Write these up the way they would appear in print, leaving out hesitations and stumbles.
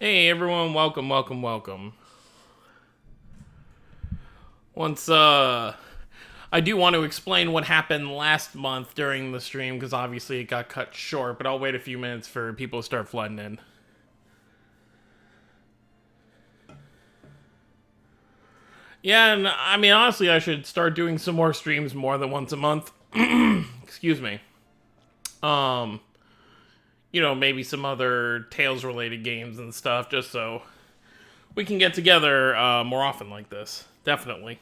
Hey everyone, welcome. Once, I do want to explain what happened last month during the stream, because obviously it got cut short, but I'll wait a few minutes for people to start flooding in. Yeah, and I mean, honestly, I should start doing some more streams more than once a month. Excuse me. Um, maybe some other Tales related games and stuff, just so we can get together more often like this. Definitely.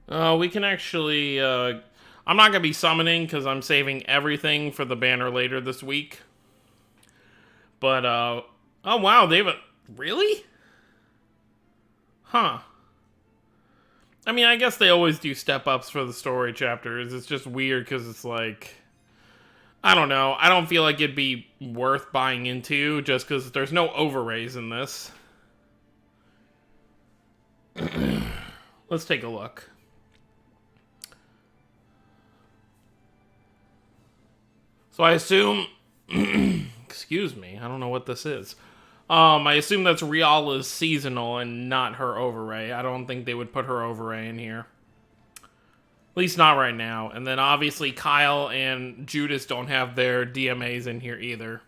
We can actually. I'm not gonna be summoning because I'm saving everything for the banner later this week. But oh wow, they've really? Huh. I mean, I guess they always do step ups for the story chapters. It's just weird because it's like, I don't know. I don't feel like it'd be worth buying into just because there's no overrays in this. Let's take a look. So I assume, excuse me, I don't know what this is. I assume that's Riala's seasonal and not her overray. I don't think they would put her overray in here. At least not right now. And then obviously Kyle and Judas don't have their DMAs in here either.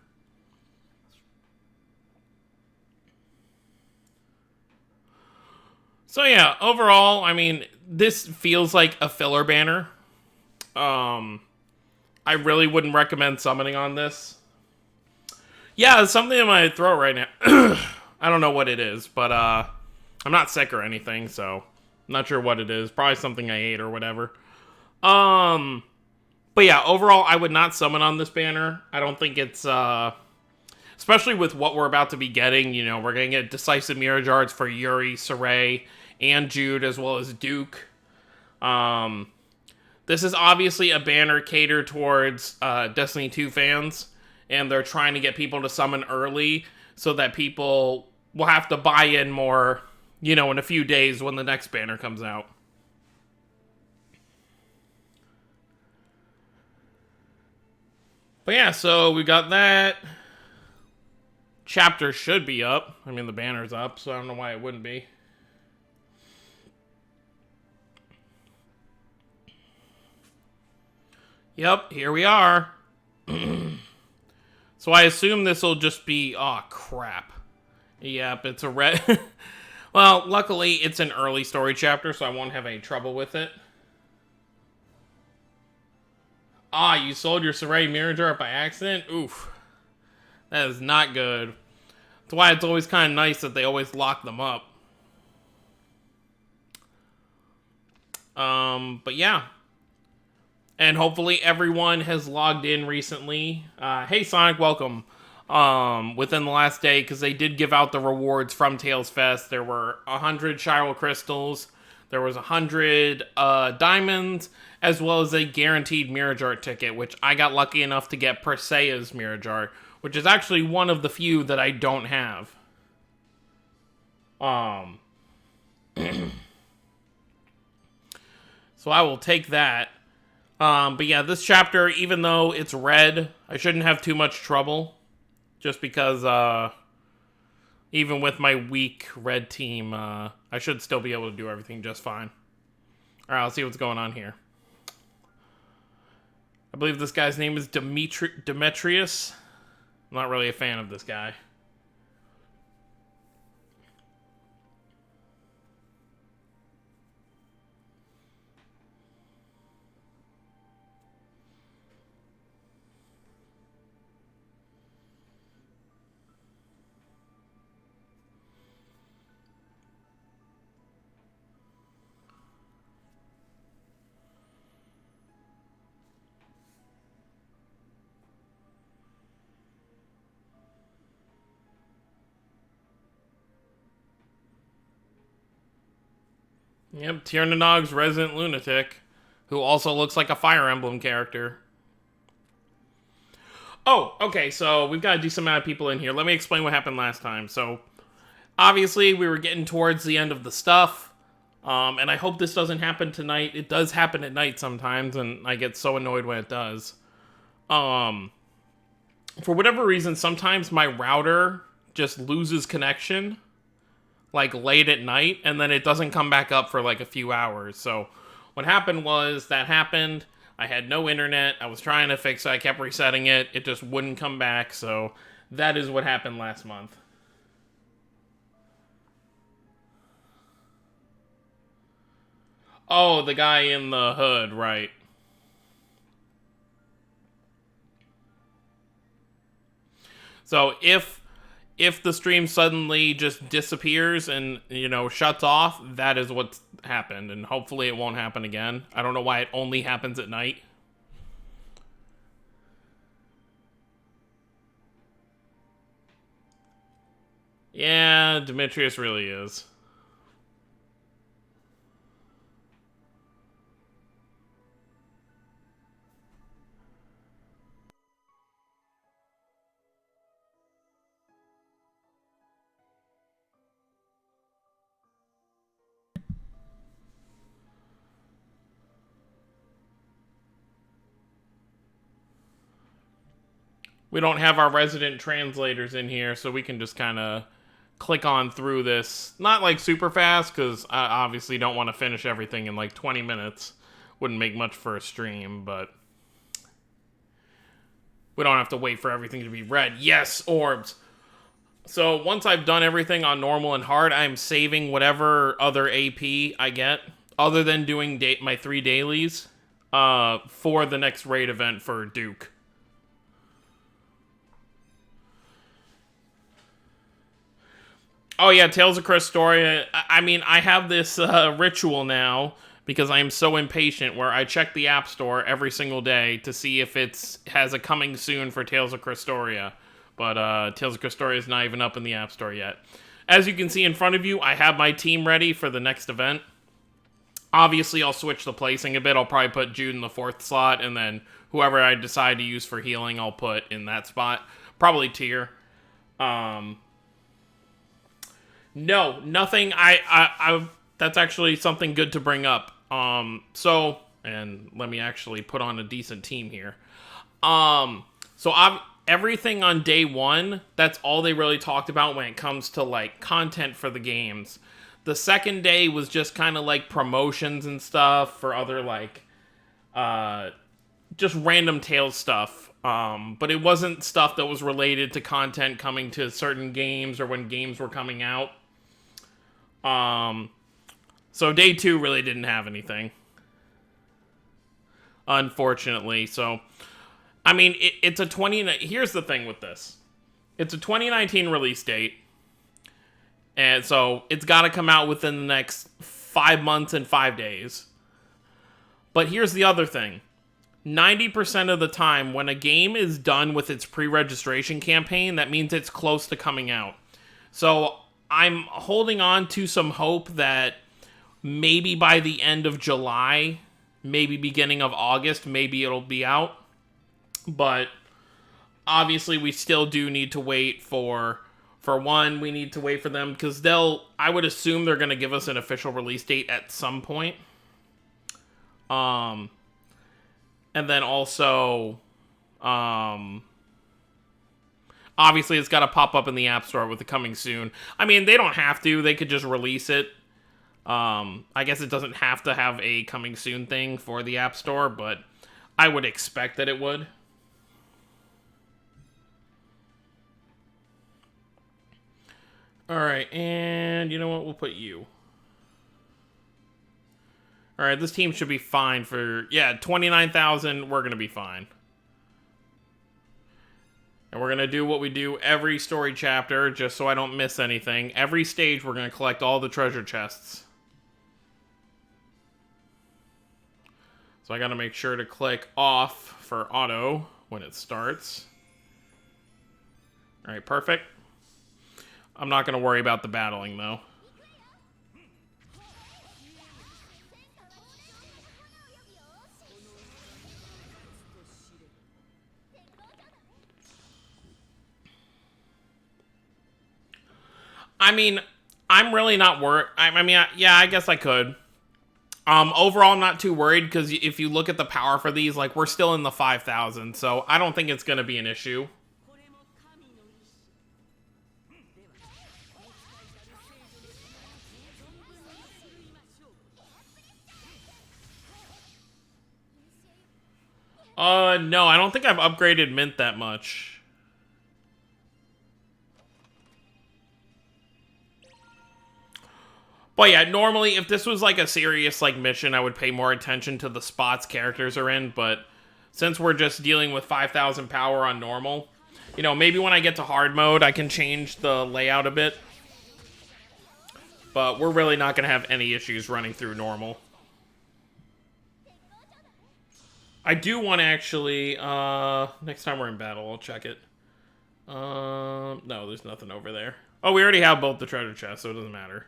So yeah, overall, I mean, this feels like a filler banner. I really wouldn't recommend summoning on this. Yeah, it's something in my throat right now. I don't know what it is, but I'm not sick or anything, so I'm not sure what it is. Probably something I ate or whatever. But yeah, overall, I would not summon on this banner. I don't think it's especially with what we're about to be getting. You know, we're gonna get decisive mirror jars for Yuri, Saray, and Jude, as well as Duke. This is obviously a banner catered towards Destiny 2 fans, and they're trying to get people to summon early so that people will have to buy in more, in a few days when the next banner comes out. But yeah, so we got that. Chapter should be up. I mean, the banner's up, so I don't know why it wouldn't be. Yep, here we are. So I assume this will just be... Oh, crap. Yep, it's a red... Well, luckily, it's an early story chapter, so I won't have any trouble with it. Ah, you sold your Saray mirror jar by accident? Oof. That is not good. That's why it's always kind of nice that they always lock them up. But yeah. And hopefully everyone has logged in recently. Hey Sonic, welcome. Within the last day, because they did give out the rewards from Tales Fest. There were 100 Chiral Crystals. There was 100 diamonds, as well as a guaranteed Mirror Jar ticket, which I got lucky enough to get Perseia's Mirror Jar, which is actually one of the few that I don't have. So I will take that. But yeah, this chapter, even though it's red, I shouldn't have too much trouble. Just because, even with my weak red team, I should still be able to do everything just fine. Alright, I'll see what's going on here. I believe this guy's name is Demetrius. I'm not really a fan of this guy. Yep, Tiernanov's Resident Lunatic, who also looks like a Fire Emblem character. Oh, okay, so we've got a decent amount of people in here. Let me explain what happened last time. So, obviously, we were getting towards the end of the stuff. And I hope this doesn't happen tonight. It does happen at night sometimes, and I get so annoyed when it does. Um, for whatever reason, sometimes my router just loses connection, like late at night, and then it doesn't come back up for like a few hours. So what happened was that happened. I had no internet. I was trying to fix it. I kept resetting it. It just wouldn't come back. So that is what happened last month. Oh, the guy in the hood, right. So if the stream suddenly just disappears and, shuts off, that is what's happened, and hopefully it won't happen again. I don't know why it only happens at night. Yeah, Demetrius really is. We don't have our resident translators in here, so we can just kind of click on through this. Not like super fast, because I obviously don't want to finish everything in like 20 minutes. Wouldn't make much for a stream, but we don't have to wait for everything to be read. Yes, orbs. So once I've done everything on normal and hard, I'm saving whatever other AP I get, other than doing my 3 dailies, for the next raid event for Duke. Oh yeah, Tales of Crestoria. I mean, I have this ritual now because I am so impatient where I check the App Store every single day to see if it has a coming soon for Tales of Crestoria. But Tales of Crestoria is not even up in the App Store yet. As you can see in front of you, I have my team ready for the next event. Obviously, I'll switch the placing a bit. I'll probably put Jude in the 4th slot, and then whoever I decide to use for healing, I'll put in that spot. Probably Tyr. No, nothing. That's actually something good to bring up. And let me actually put on a decent team here. Everything on day 1, that's all they really talked about when it comes to like content for the games. The second day was just kind of like promotions and stuff for other like, just random Tales stuff. But it wasn't stuff that was related to content coming to certain games or when games were coming out. So day 2 really didn't have anything, unfortunately. So, I mean, it's a 20. Here's the thing with this: it's a 2019 release date, and so it's got to come out within the next 5 months and 5 days. But here's the other thing: 90% of the time, when a game is done with its pre-registration campaign, that means it's close to coming out. So I'm holding on to some hope that maybe by the end of July, maybe beginning of August, maybe it'll be out. But obviously we still do need to wait for one, we need to wait for them because I would assume they're going to give us an official release date at some point. And then also, obviously, it's got to pop up in the App Store with the coming soon. I mean, they don't have to. They could just release it. I guess it doesn't have to have a coming soon thing for the App Store, but I would expect that it would. Alright, and you know what? We'll put you. Alright, this team should be fine for... Yeah, 29,000, we're going to be fine. And we're going to do what we do every story chapter, just so I don't miss anything. Every stage, we're going to collect all the treasure chests. So I got to make sure to click off for auto when it starts. Alright, perfect. I'm not going to worry about the battling, though. I mean, I'm really not worried. I mean, yeah, I guess I could. Overall, I'm not too worried because if you look at the power for these, like, we're still in the 5,000, so I don't think it's going to be an issue. No, I don't think I've upgraded Mint that much. But yeah, normally if this was like a serious like mission, I would pay more attention to the spots characters are in, but since we're just dealing with 5,000 power on normal, you know, maybe when I get to hard mode, I can change the layout a bit. But we're really not going to have any issues running through normal. I do want to actually, next time we're in battle, I'll check it. No, there's nothing over there. Oh, we already have both the treasure chests, so it doesn't matter.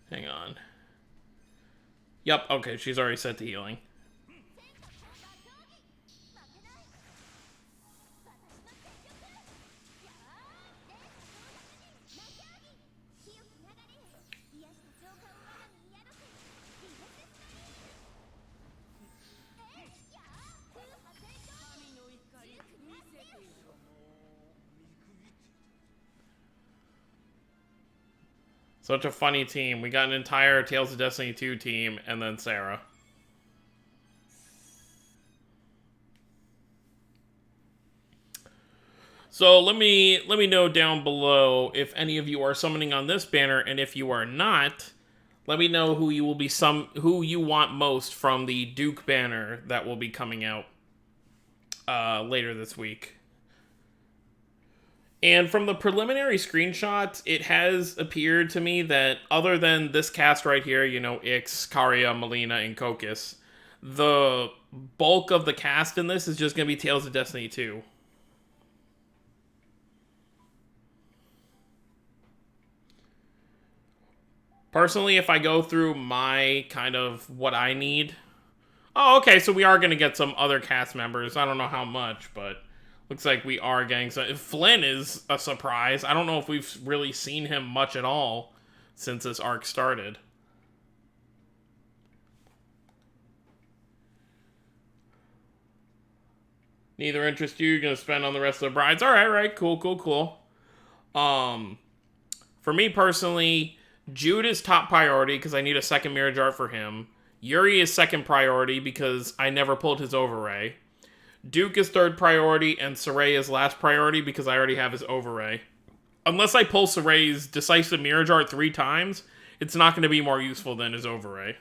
Hang on. Yep, okay, she's already set to healing. Such a funny team. We got an entire Tales of Destiny 2 team, and then Sarah. So let me know down below if any of you are summoning on this banner, and if you are not, let me know who you will be who you want most from the Duke banner that will be coming out later this week. And from the preliminary screenshots, it has appeared to me that other than this cast right here, you know, Ix, Karia, Melina, and Kokis, the bulk of the cast in this is just going to be Tales of Destiny 2. Personally, if I go through my kind of what I need... Oh, okay, so we are going to get some other cast members. I don't know how much, but... Looks like we are getting some... Flynn is a surprise. I don't know if we've really seen him much at all since this arc started. Neither interest you. You're going to spend on the rest of the brides. All right. Cool. For me personally, Jude is top priority because I need a second Mirror Art for him. Yuri is second priority because I never pulled his Overray. Duke is third priority, and Saray is last priority because I already have his Overray. Unless I pull Saray's Decisive Mirror Art 3 times, it's not going to be more useful than his Overray.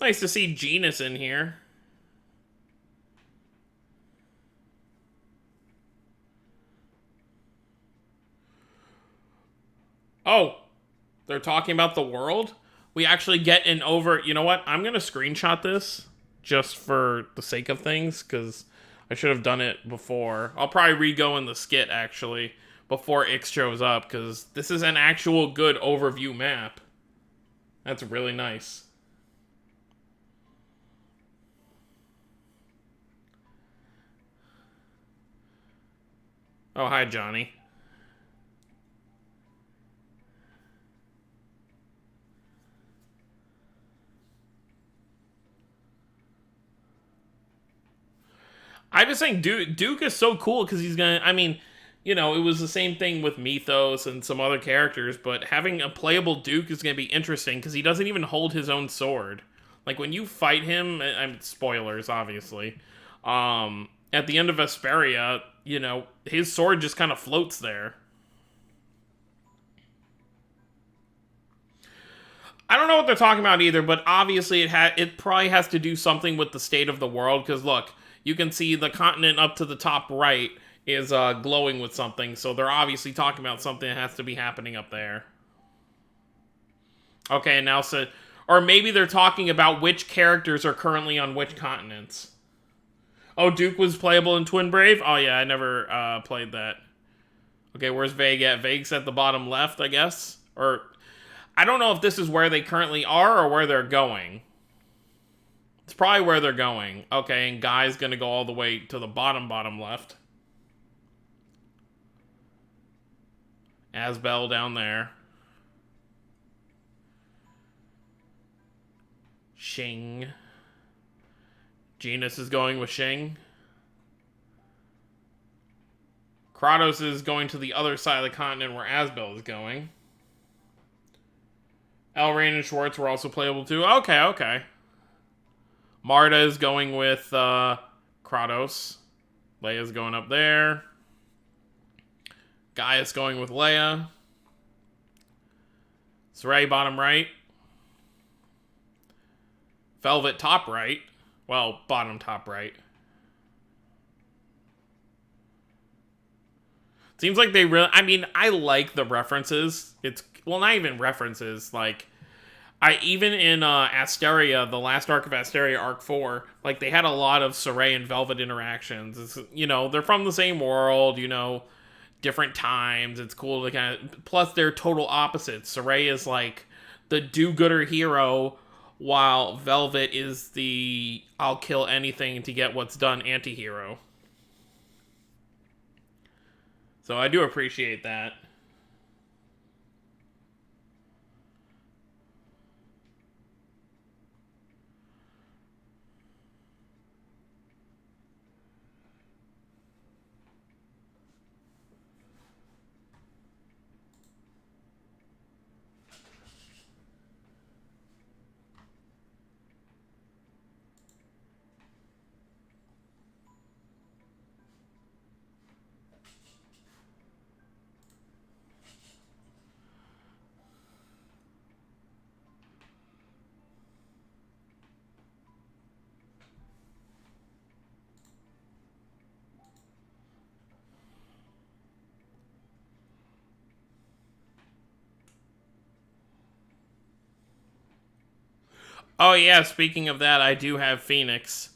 Nice to see Genus in here. Oh, they're talking about the world? We actually get an over... You know what? I'm going to screenshot this just for the sake of things, because I should have done it before. I'll probably re-go in the skit, actually, before Ix shows up, because this is an actual good overview map. That's really nice. Oh, hi, Johnny. I just think Duke is so cool because he's gonna... I mean, you know, it was the same thing with Mythos and some other characters, but having a playable Duke is gonna be interesting because he doesn't even hold his own sword. Like, when you fight him... I'm spoilers, obviously. At the end of Vesperia, you know, his sword just kind of floats there. I don't know what they're talking about either, but obviously it probably has to do something with the state of the world, because look, you can see the continent up to the top right is glowing with something, so they're obviously talking about something that has to be happening up there. Okay, now so... Or maybe they're talking about which characters are currently on which continents. Oh, Duke was playable in Twin Brave? Oh yeah, I never played that. Okay, where's Vague at? Vague's at the bottom left, I guess? Or... I don't know if this is where they currently are or where they're going. It's probably where they're going. Okay, and Guy's gonna go all the way to the bottom left. Asbel down there. Shing. Genus is going with Shing. Kratos is going to the other side of the continent where Asbel is going. Elrain and Schwartz were also playable too. Okay. Marta is going with Kratos. Leia's going up there. Gaius going with Leia. Saray bottom right. Velvet top right. Well, bottom top right. Seems like they really... I mean, I like the references. It's... Well, not even references. Like, even in Asteria, the last arc of Asteria, Arc 4, like, they had a lot of Saray and Velvet interactions. It's, you know, they're from the same world, you know, different times. It's cool to kind of... Plus, they're total opposites. Saray is, like, the do-gooder hero, while Velvet is the I'll kill anything to get what's done anti-hero. So I do appreciate that. Oh yeah, speaking of that, I do have Phoenix.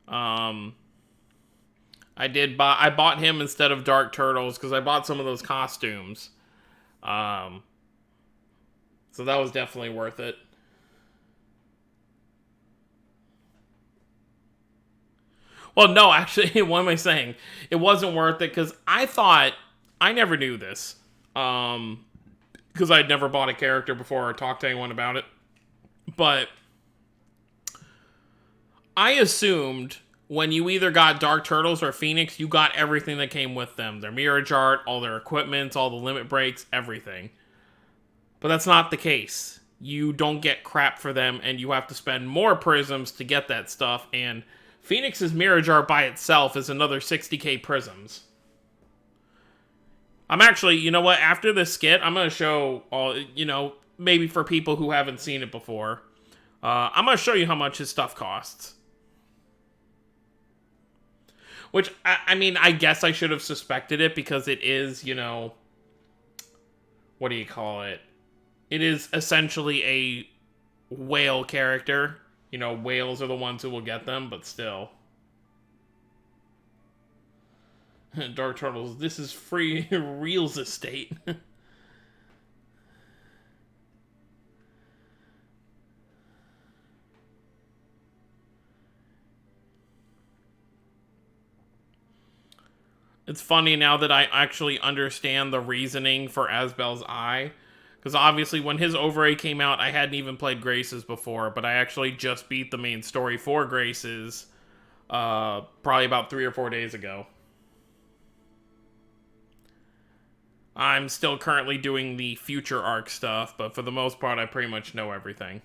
I bought him instead of Dark Turtles because I bought some of those costumes. So that was definitely worth it. Well, no, actually, what am I saying? It wasn't worth it because I never knew this. Because I'd never bought a character before or talked to anyone about it. But I assumed when you either got Dark Turtles or Phoenix, you got everything that came with them. Their Mirage Art, all their equipment, all the limit breaks, everything. But that's not the case. You don't get crap for them, and you have to spend more prisms to get that stuff, and Phoenix's Mirage Art by itself is another 60k prisms. I'm actually, you know what, after this skit, I'm going to show all, you know, maybe for people who haven't seen it before, I'm going to show you how much his stuff costs. Which, I mean, I guess I should have suspected it because it is, you know, what do you call it? It is essentially a whale character. You know, whales are the ones who will get them, but still. Dark Turtles, this is free Reels estate. It's funny now that I actually understand the reasoning for Asbel's eye. Because obviously when his overlay came out, I hadn't even played Graces before. But I actually just beat the main story for Graces probably about 3 or 4 days ago. I'm still currently doing the future arc stuff. But for the most part, I pretty much know everything.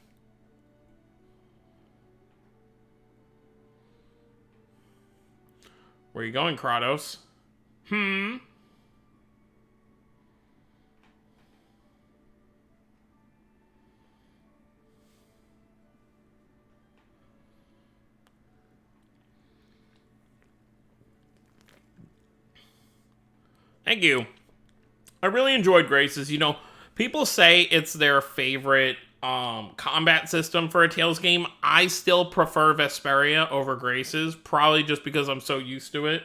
Where are you going, Kratos? Thank you. I really enjoyed Graces. You know, people say it's their favorite combat system for a Tales game. I still prefer Vesperia over Graces, probably just because I'm so used to it.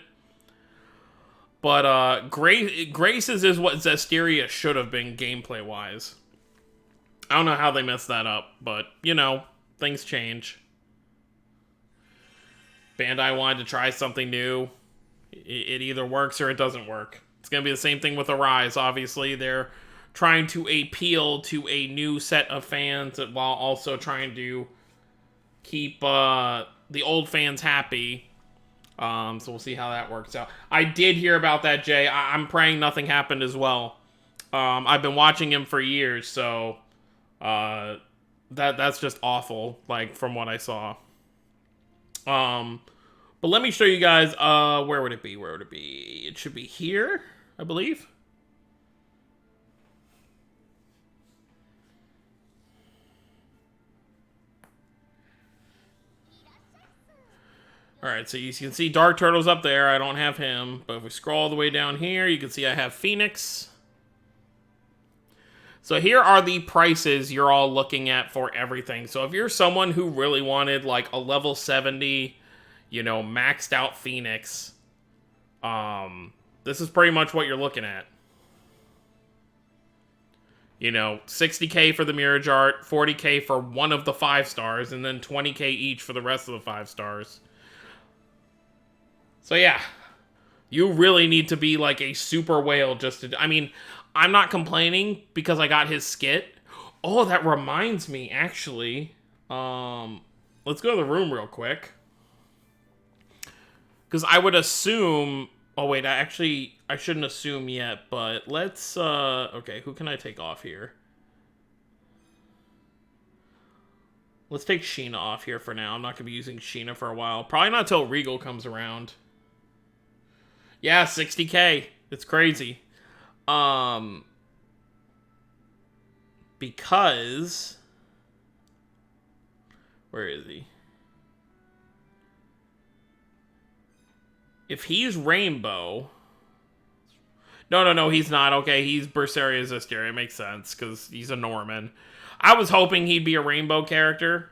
But Graces is what Zestiria should have been gameplay-wise. I don't know how they messed that up, but, you know, things change. Bandai wanted to try something new. It either works or it doesn't work. It's going to be the same thing with Arise, obviously. They're trying to appeal to a new set of fans while also trying to keep the old fans happy. So we'll see how that works out. I did hear about that, Jay. I'm praying nothing happened as well. I've been watching him for years, so that's just awful, like, from what I saw. But let me show you guys, where would it be? Where would it be? It should be here, I believe. Alright, so you can see Dark Turtle's up there. I don't have him. But if we scroll all the way down here, you can see I have Phoenix. So here are the prices you're all looking at for everything. So if you're someone who really wanted, like, a level 70, you know, maxed out Phoenix, this is pretty much what you're looking at. You know, 60k for the Mirage Art, 40k for one of the 5 stars, and then 20k each for the rest of the 5 stars. So yeah, you really need to be like a super whale just to... I mean, I'm not complaining because I got his skit. Oh, that reminds me, actually. Let's go to the room real quick. Because I would assume... Oh, wait, I shouldn't assume yet, but let's... Okay, who can I take off here? Let's take Sheena off here for now. I'm not going to be using Sheena for a while. Probably not until Regal comes around. Yeah, 60k. It's crazy. Because... Where is he? If he's Rainbow... No, he's not. Okay, he's Berseria Zestiria. It makes sense, because he's a Norman. I was hoping he'd be a Rainbow character.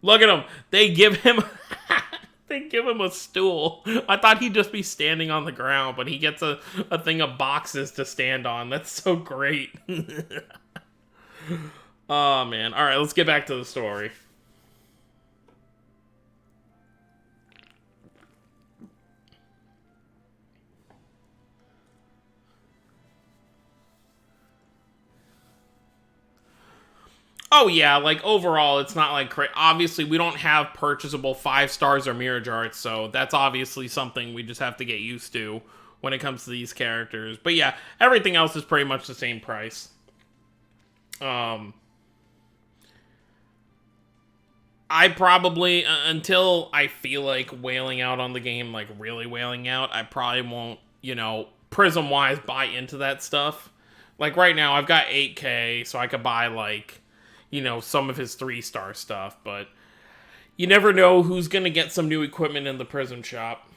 Look at him. They give him... They give him a stool. I thought he'd just be standing on the ground, but he gets a thing of boxes to stand on. That's so great. Oh, man. All right, let's get back to the story. Oh, yeah, like, overall, it's not, like, obviously, we don't have purchasable 5 stars or Mirage Arts, so that's obviously something we just have to get used to when it comes to these characters. But, yeah, everything else is pretty much the same price. I probably, until I feel like wailing out on the game, like, really wailing out, I probably won't, you know, Prism-wise, buy into that stuff. Like, right now, I've got 8k, so I could buy, like... you know, some of his 3-star stuff, but you never know who's gonna get some new equipment in the Prism shop.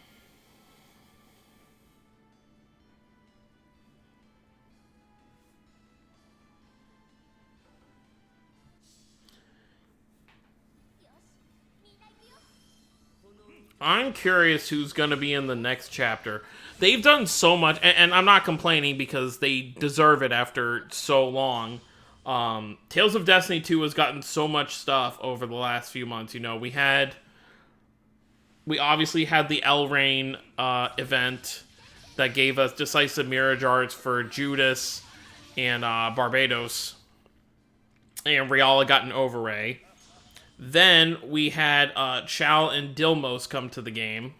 I'm curious who's gonna be in the next chapter. They've done so much, and I'm not complaining because they deserve it after so long. Tales of Destiny 2 has gotten so much stuff over the last few months. You know, we obviously had the Elrain event that gave us decisive Mirage Arts for Judas and Barbados, and Riala got an Overray. Then we had Chal and Dilmos come to the game,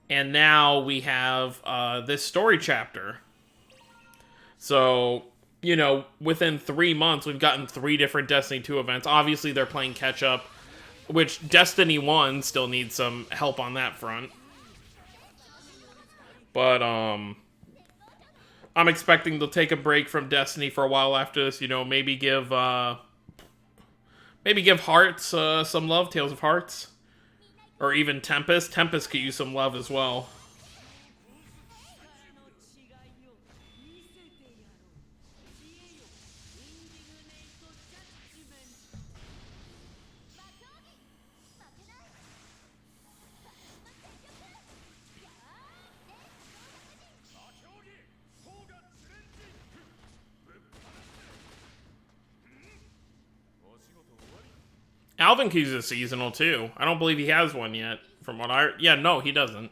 and now we have this story chapter. So, you know, within 3 months, we've gotten 3 different Destiny 2 events. Obviously, they're playing catch-up, which Destiny 1 still needs some help on that front. But, I'm expecting to take a break from Destiny for a while after this. You know, maybe give Hearts some love, Tales of Hearts. Or even Tempest. Tempest could use some love as well. Alvin Q's is seasonal too. I don't believe he has one yet. From what I... Yeah, no, he doesn't.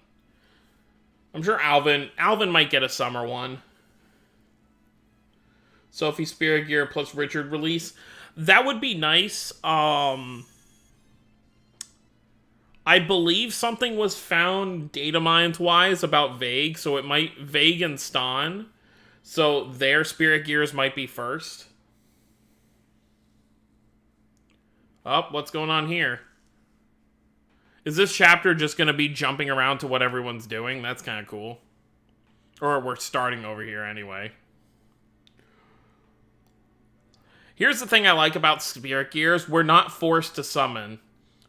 I'm sure Alvin might get a summer one. Sophie Spirit Gear plus Richard release. That would be nice. I believe something was found data mines wise about Vague, so it might Vague and Ston. So their Spirit Gears might be first. Oh, what's going on here? Is this chapter just going to be jumping around to what everyone's doing? That's kind of cool. Or we're starting over here anyway. Here's the thing I like about Spirit Gears. We're not forced to summon.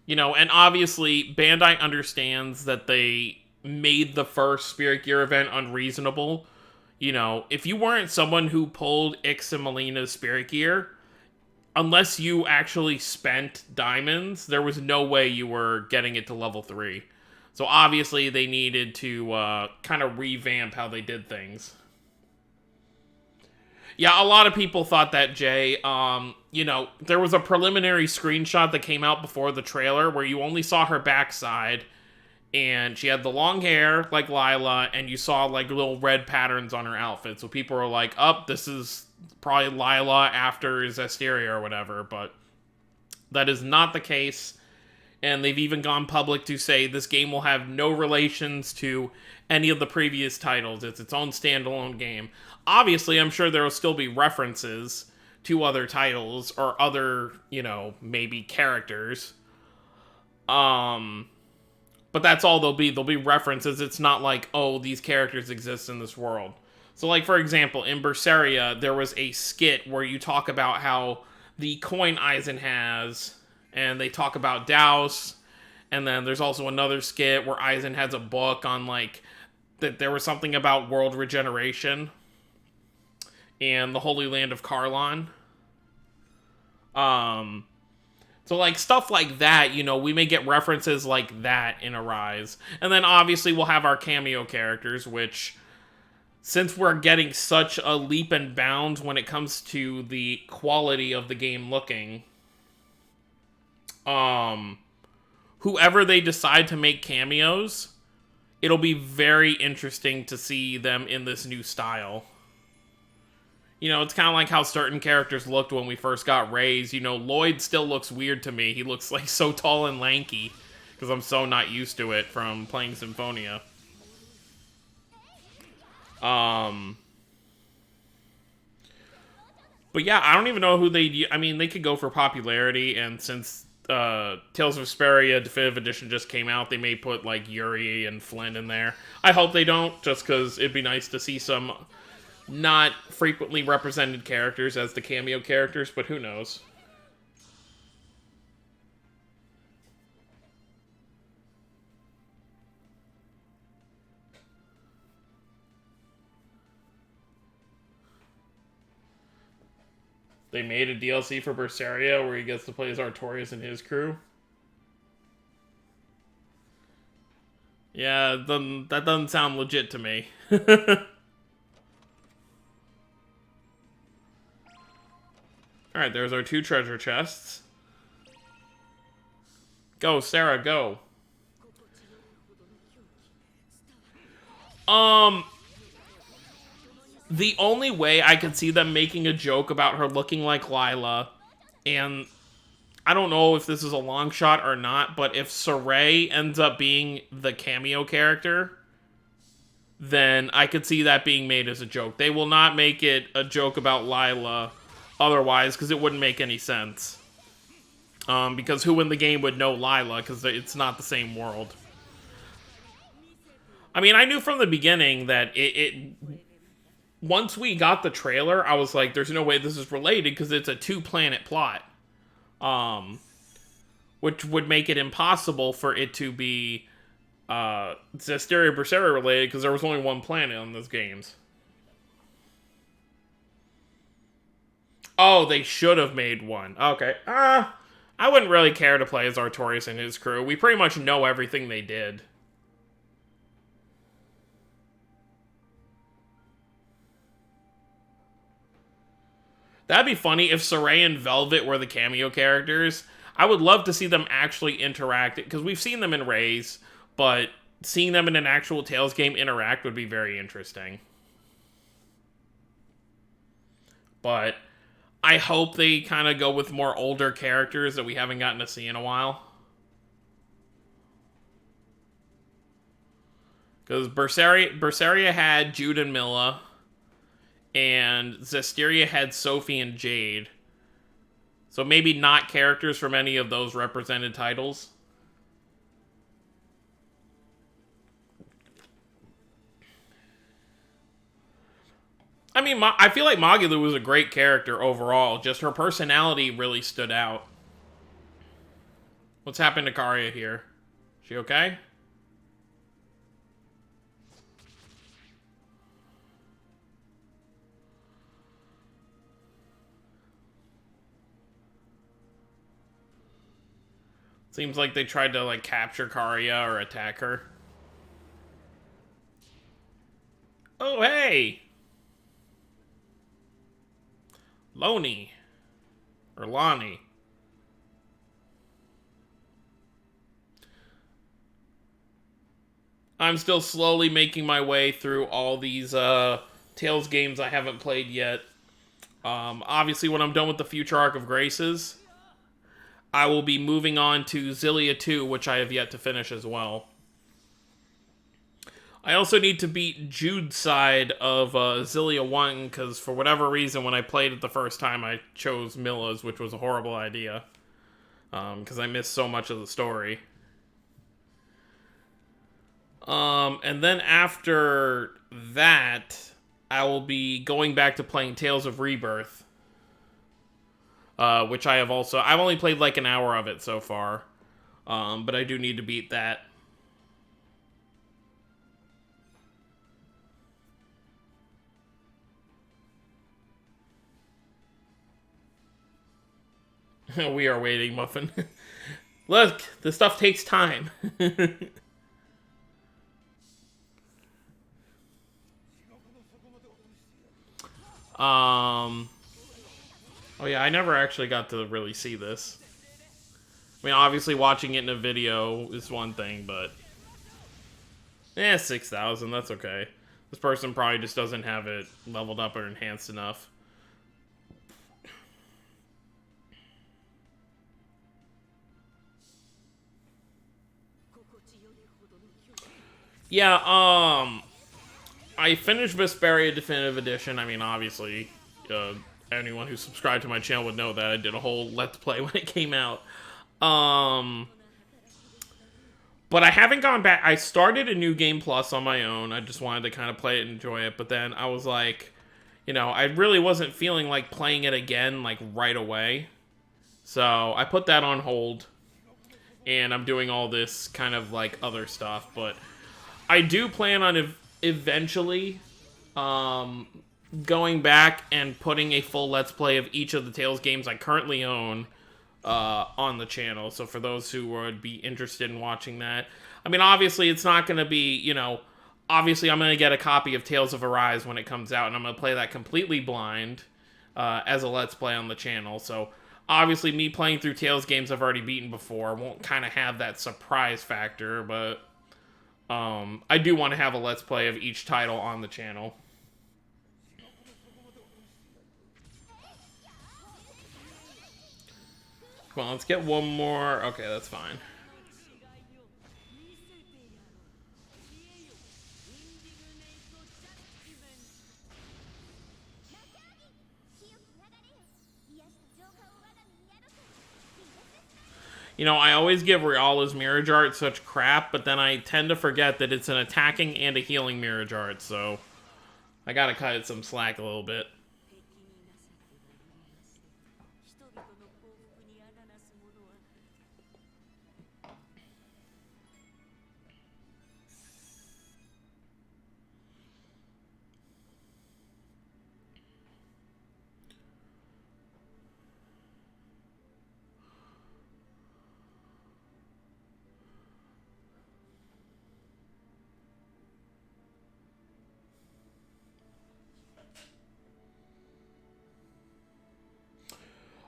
You know, and obviously, Bandai understands that they made the first Spirit Gear event unreasonable. You know, if you weren't someone who pulled Ix and Melina's Spirit Gear, unless you actually spent diamonds, there was no way you were getting it to level 3. So obviously, they needed to kind of revamp how they did things. Yeah, a lot of people thought that, Jay. You know, there was a preliminary screenshot that came out before the trailer where you only saw her backside, and she had the long hair like Lila, and you saw like little red patterns on her outfit. So people were like, "Oh, this is probably Lila after Zestiria or whatever." But that is not the case, and they've even gone public to say this game will have no relations to any of the previous titles. It's its own standalone game. Obviously, I'm sure there will still be references to other titles or other, you know, maybe characters. But that's all they'll be. They'll be references. It's not like, oh, these characters exist in this world. So, like, for example, in Berseria, there was a skit where you talk about how the coin Aizen has, and they talk about Daos, and then there's also another skit where Aizen has a book on, like, that there was something about world regeneration and the Holy Land of Karlon. So, like, stuff like that, you know, we may get references like that in Arise. And then, obviously, we'll have our cameo characters, which, since we're getting such a leap and bounds when it comes to the quality of the game looking, whoever they decide to make cameos, it'll be very interesting to see them in this new style. You know, it's kind of like how certain characters looked when we first got Rays. You know, Lloyd still looks weird to me. He looks like so tall and lanky because I'm so not used to it from playing Symphonia. But yeah, I don't even know who they... I mean, they could go for popularity, and since Tales of Vesperia Definitive Edition just came out, they may put, like, Yuri and Flynn in there. I hope they don't, just because it'd be nice to see some not frequently represented characters as the cameo characters, but who knows. They made a DLC for Berseria where he gets to play as Artorias and his crew. Yeah, that doesn't sound legit to me. Alright, there's our 2 treasure chests. Go, Sarah, go. The only way I could see them making a joke about her looking like Lila, and I don't know if this is a long shot or not, but if Saray ends up being the cameo character, then I could see that being made as a joke. They will not make it a joke about Lila otherwise, because it wouldn't make any sense. Because who in the game would know Lila, because it's not the same world. I mean, I knew from the beginning that once we got the trailer, I was like, there's no way this is related, because it's a 2-planet plot. Which would make it impossible for it to be Zestiria Berseria related, because there was only 1 planet on those games. Oh, they should have made one. Okay. I wouldn't really care to play as Artorias and his crew. We pretty much know everything they did. That'd be funny if Saray and Velvet were the cameo characters. I would love to see them actually interact, because we've seen them in Rays, but seeing them in an actual Tales game interact would be very interesting. But I hope they kind of go with more older characters that we haven't gotten to see in a while. Because Berseria had Jude and Milla, and Zestiria had Sophie and Jade. So maybe not characters from any of those represented titles. I mean, I feel like Magulu was a great character overall. Just her personality really stood out. What's happened to Karya here? She okay? Seems like they tried to, like, capture Karya or attack her. Oh, hey! Loni. Or Lonnie. I'm still slowly making my way through all these Tales games I haven't played yet. Obviously, when I'm done with the Future Arc of Graces, I will be moving on to Xillia 2, which I have yet to finish as well. I also need to beat Jude's side of Xillia 1, because for whatever reason, when I played it the first time, I chose Milla's, which was a horrible idea. Because I missed so much of the story. And then after that, I will be going back to playing Tales of Rebirth. Which I have also... I've only played like an hour of it so far. But I do need to beat that. We are waiting, Muffin. Look, this stuff takes time. Oh yeah, I never actually got to really see this. I mean, obviously watching it in a video is one thing, but... 6,000, that's okay. This person probably just doesn't have it leveled up or enhanced enough. Yeah, I finished Vesperia Definitive Edition. I mean, obviously, anyone who subscribed to my channel would know that I did a whole Let's Play when it came out. But I haven't gone back. I started a new Game Plus on my own. I just wanted to kind of play it and enjoy it. But then I was like, you know, I really wasn't feeling like playing it again, like, right away. So I put that on hold. And I'm doing all this kind of, like, other stuff. But I do plan on eventually going back and putting a full Let's Play of each of the Tales games I currently own on the channel. So for those who would be interested in watching that. I mean, obviously, it's not going to be, you know... Obviously, I'm going to get a copy of Tales of Arise when it comes out, and I'm going to play that completely blind as a Let's Play on the channel. So, obviously, me playing through Tales games I've already beaten before won't kind of have that surprise factor, but I do want to have a Let's Play of each title on the channel. Come on, let's get one more. Okay, that's fine. You know, I always give Riala's Mirage Art such crap, but then I tend to forget that it's an attacking and a healing Mirage Art, so I gotta cut it some slack a little bit.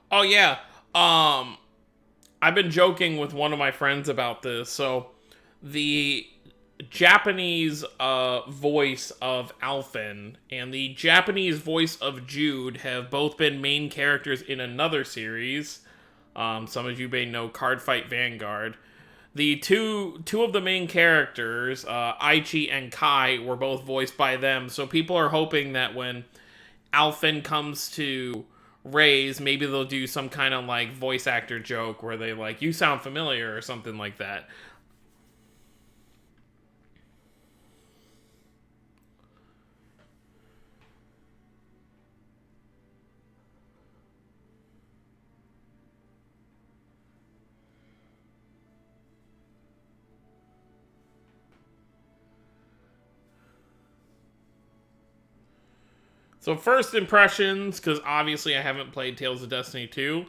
Oh yeah, I I've been joking with one of my friends about this. So, the Japanese voice of Alphen and the Japanese voice of Jude have both been main characters in another series. Some of you may know Cardfight Vanguard. The two of the main characters, Aichi and Kai, were both voiced by them. So people are hoping that when Alphen comes to Raise, maybe they'll do some kind of like voice actor joke where they like, you sound familiar or something like that. So first impressions, because obviously I haven't played Tales of Destiny 2.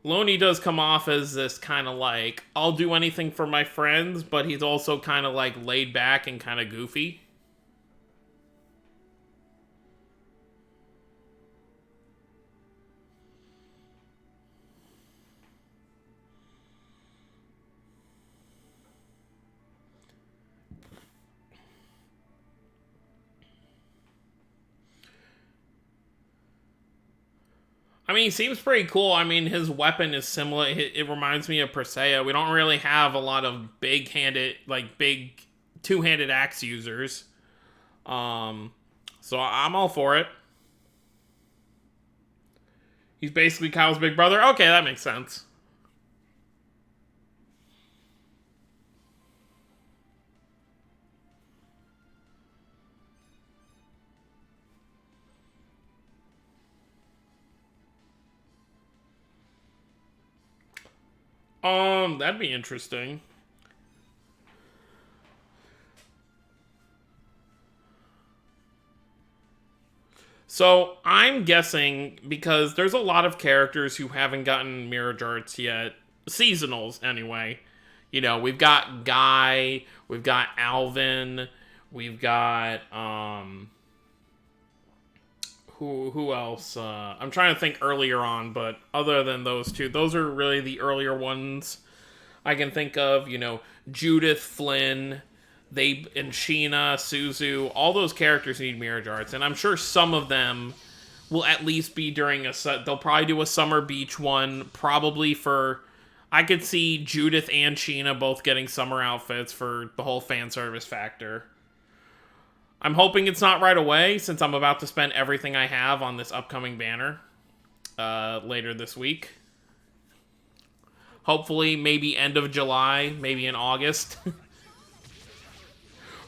Loney does come off as this kind of like, I'll do anything for my friends, but he's also kind of like laid back and kind of goofy. I mean, he seems pretty cool. I mean, his weapon is similar. It reminds me of Persea. We don't really have a lot of big two-handed axe users. Um, so I'm all for it. He's basically Kyle's big brother. Okay, that makes sense. That'd be interesting. So I'm guessing because there's a lot of characters who haven't gotten mirror darts yet, seasonals anyway. You know, we've got Guy, we've got Alvin, we've got who else? I'm trying to think earlier on, but other than those two, those are really the earlier ones I can think of. You know, Judith, Flynn, and Sheena, Suzu, all those characters need mirror darts, and I'm sure some of them will at least be during they'll probably do a Summer Beach one, probably for, I could see Judith and Sheena both getting summer outfits for the whole fan service factor. I'm hoping it's not right away, since I'm about to spend everything I have on this upcoming banner later this week. Hopefully, maybe end of July, maybe in August.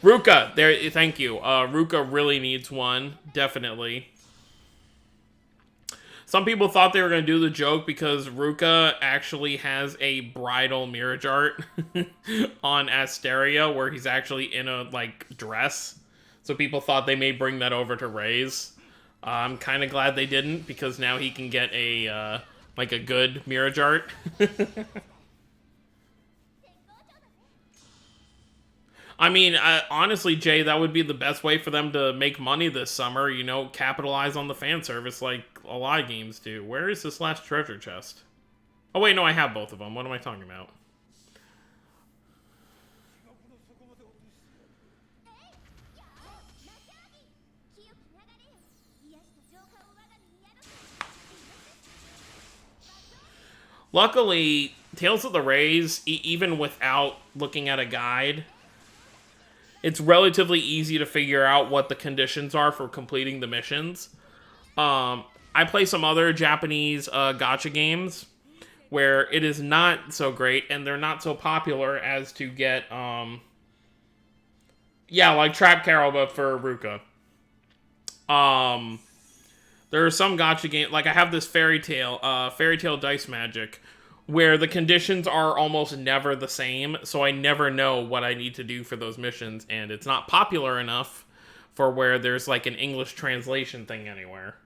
Ruka, there. Thank you. Ruka really needs one, definitely. Some people thought they were going to do the joke because Ruka actually has a bridal mirror chart on Asteria where he's actually in a like dress. So people thought they may bring that over to Raze. I'm kind of glad they didn't, because now he can get a like a good mirror chart. I mean, honestly, Jay, that would be the best way for them to make money this summer. You know, capitalize on the fan service like a lot of games do. Where is this last treasure chest? Oh, wait, no, I have both of them. What am I talking about? Luckily, Tales of the Rays, even without looking at a guide, it's relatively easy to figure out what the conditions are for completing the missions. I play some other Japanese gacha games where it is not so great, and they're not so popular as to get, yeah, like Trap Carol, but for Ruka. Um, there are some gacha games, like I have this Fairy Tale Dice Magic, where the conditions are almost never the same, so I never know what I need to do for those missions, and it's not popular enough for where there's like an English translation thing anywhere.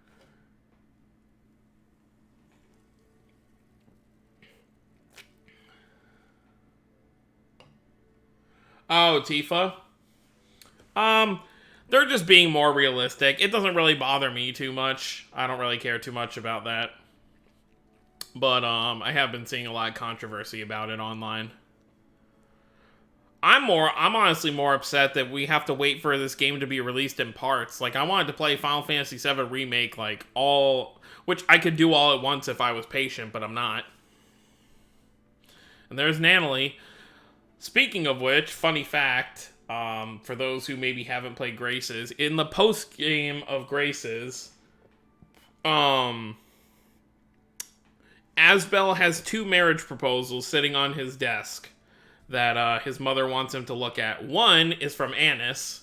Oh, Tifa? Um, they're just being more realistic. It doesn't really bother me too much. I don't really care too much about that. But I have been seeing a lot of controversy about it online. I'm honestly more upset that we have to wait for this game to be released in parts. Like, I wanted to play Final Fantasy VII Remake, like, which I could do all at once if I was patient, but I'm not. And there's Nanalie. Speaking of which, funny fact, for those who maybe haven't played Graces, in the post game of Graces, Asbel has 2 marriage proposals sitting on his desk that his mother wants him to look at. One is from Annis,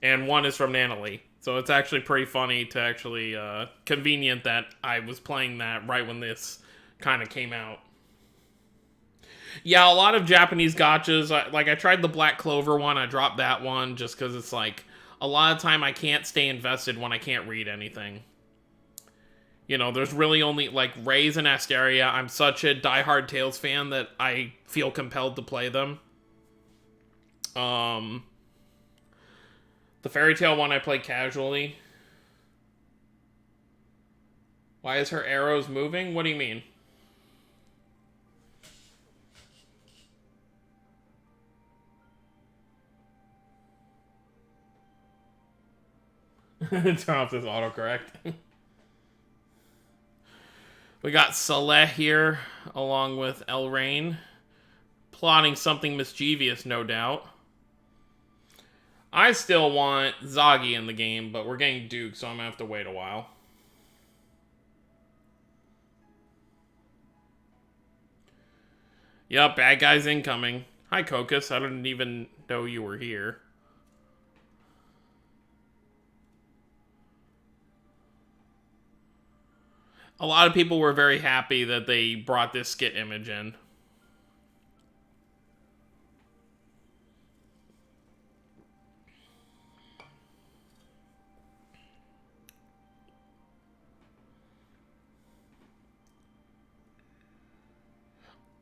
and one is from Nanalie. So it's actually pretty funny to actually, convenient that I was playing that right when this kind of came out. Yeah, a lot of Japanese gachas, I tried the Black Clover one, I dropped that one just because it's like, a lot of time I can't stay invested when I can't read anything. You know, there's really only, like, Rays and Asteria. I'm such a diehard Tales fan that I feel compelled to play them. The Fairy Tail one I played casually. Why is her arrows moving? What do you mean? Turn off this autocorrect. We got Saleh here, along with Elrain, plotting something mischievous, no doubt. I still want Zagi in the game, but we're getting Duke, so I'm gonna have to wait a while. Yup, bad guys incoming. Hi, Cocos. I didn't even know you were here. A lot of people were very happy that they brought this skit image in.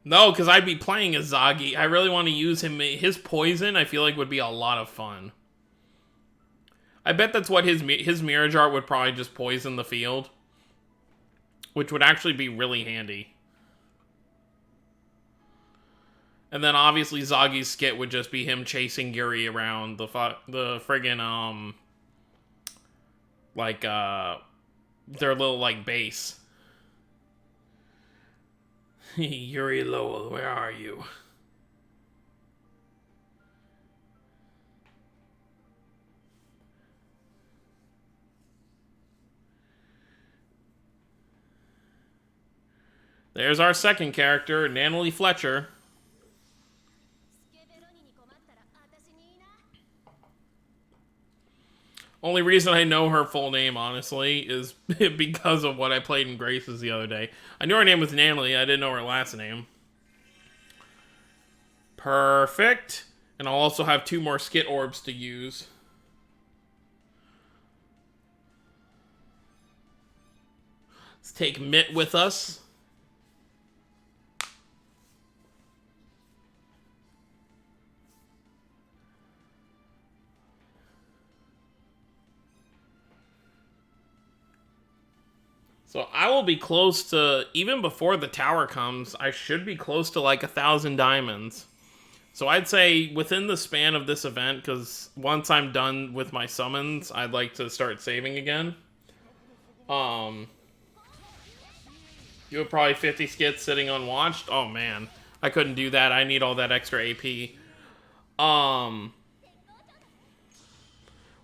No, because I'd be playing as Zagi. I really want to use him. His poison, I feel like, would be a lot of fun. I bet that's what his Mirage art would probably just poison the field. Which would actually be really handy. And then obviously Zagi's skit would just be him chasing Yuri around the friggin', their little, like, base. Yuri Lowell, where are you? There's our second character, Nanalie Fletcher. Only reason I know her full name, honestly, is because of what I played in Graces the other day. I knew her name was Nanalie, I didn't know her last name. Perfect. And I'll also have 2 more skit orbs to use. Let's take Mitt with us. So I will be close to, even before the tower comes, I should be close to like 1,000 diamonds. So I'd say within the span of this event, because once I'm done with my summons, I'd like to start saving again. You have probably 50 skits sitting unwatched. Oh man, I couldn't do that. I need all that extra AP.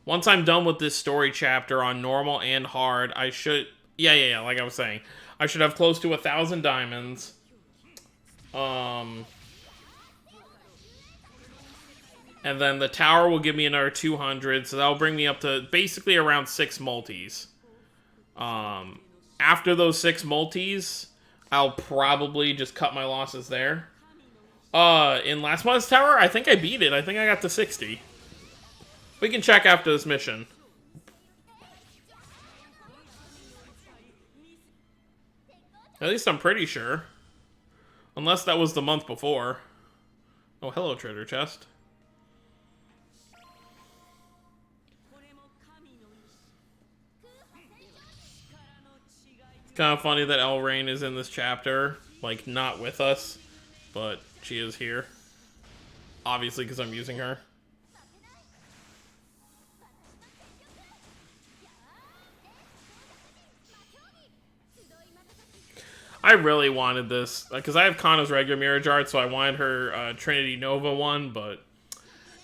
Once I'm done with this story chapter on normal and hard, I should... Yeah, like I was saying. I should have close to 1,000 diamonds. And then the tower will give me another 200, so that'll bring me up to basically around 6 multis. After those 6 multis, I'll probably just cut my losses there. In last month's tower, I think I beat it. I think I got to 60. We can check after this mission. At least I'm pretty sure. Unless that was the month before. Oh, hello, treasure chest. Kind of funny that Elrain is in this chapter, like, not with us, but she is here. Obviously, because I'm using her. I really wanted this, because I have Kana's regular Mirage Art, so I wanted her Trinity Nova one, but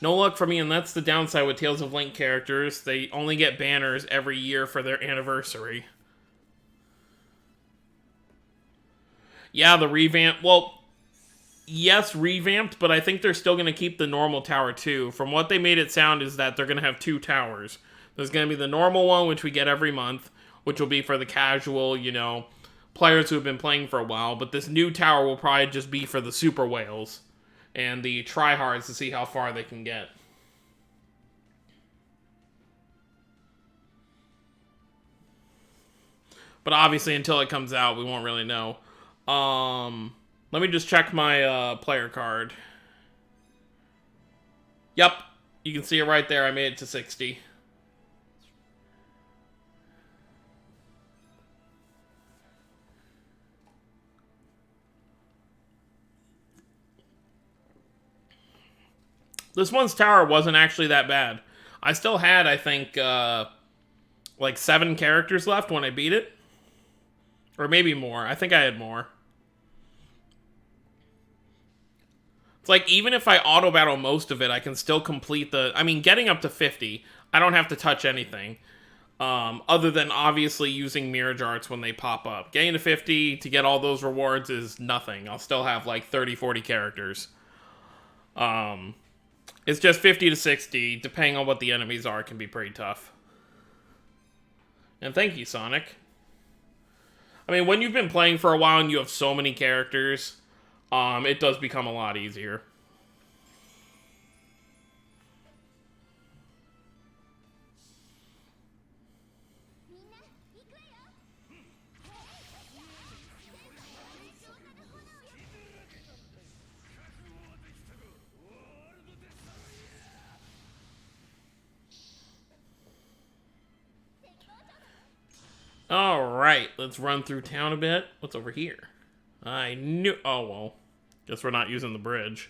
no luck for me, and that's the downside with Tales of Link characters. They only get banners every year for their anniversary. Yeah, the revamp. Well, yes, revamped, but I think they're still going to keep the normal tower too. From what they made it sound is that they're going to have two towers. There's going to be the normal one, which we get every month, which will be for the casual, you know, players who have been playing for a while. But this new tower will probably just be for the super whales and the tryhards to see how far they can get. But obviously, until it comes out, we won't really know. Let me just check my player card. Yep, you can see it right there. I made it to 60. This one's tower wasn't actually that bad. I still had, I think, like 7 characters left when I beat it. Or maybe more. I think I had more. It's like, even if I auto-battle most of it, I can still complete the... I mean, getting up to 50, I don't have to touch anything. Other than, obviously, using Mirage Arts when they pop up. Getting to 50 to get all those rewards is nothing. I'll still have, like, 30, 40 characters. It's just 50 to 60, depending on what the enemies are, can be pretty tough. And thank you, Sonic. I mean, when you've been playing for a while and you have so many characters, it does become a lot easier. Alright, let's run through town a bit. What's over here? I knew... Oh, well. Guess we're not using the bridge.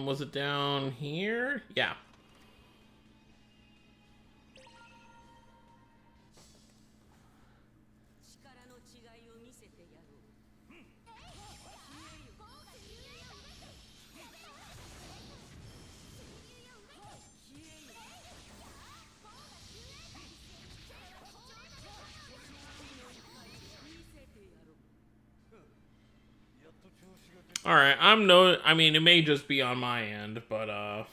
Was it down here? Yeah. Alright, I mean, it may just be on my end, but, oh,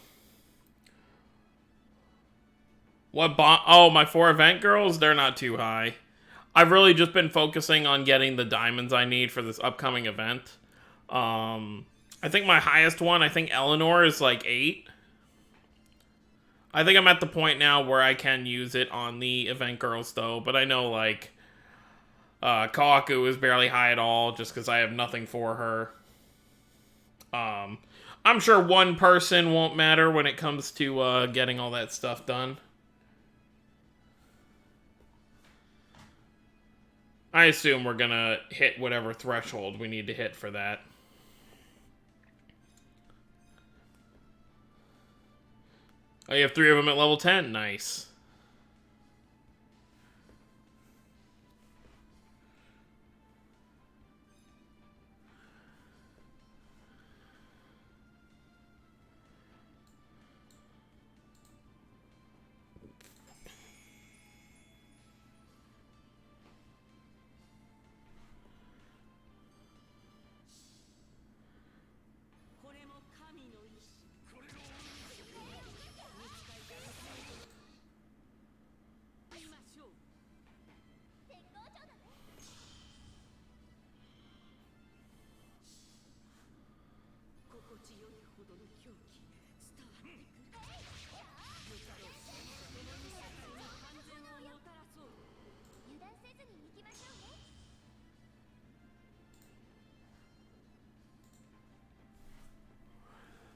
my 4 event girls? They're not too high. I've really just been focusing on getting the diamonds I need for this upcoming event. I think my highest one, I think Eleanor is like 8. I think I'm at the point now where I can use it on the event girls, though, but I know, like, Kawaku is barely high at all, just because I have nothing for her. I'm sure one person won't matter when it comes to getting all that stuff done. I assume we're gonna hit whatever threshold we need to hit for that. Oh, you have 3 of them at level 10. Nice.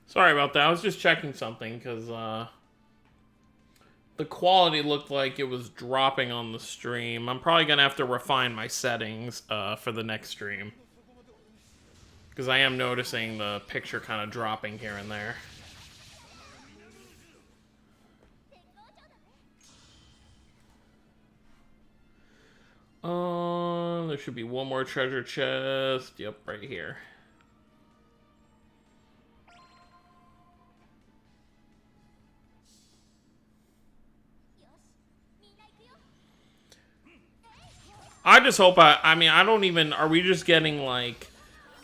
Sorry about that. I was just checking something because the quality looked like it was dropping on the stream. I'm probably going to have to refine my settings for the next stream. Because I am noticing the picture kind of dropping here and there. There should be one more treasure chest. Yep, right here. I just hope I mean, I don't even, are we just getting, like,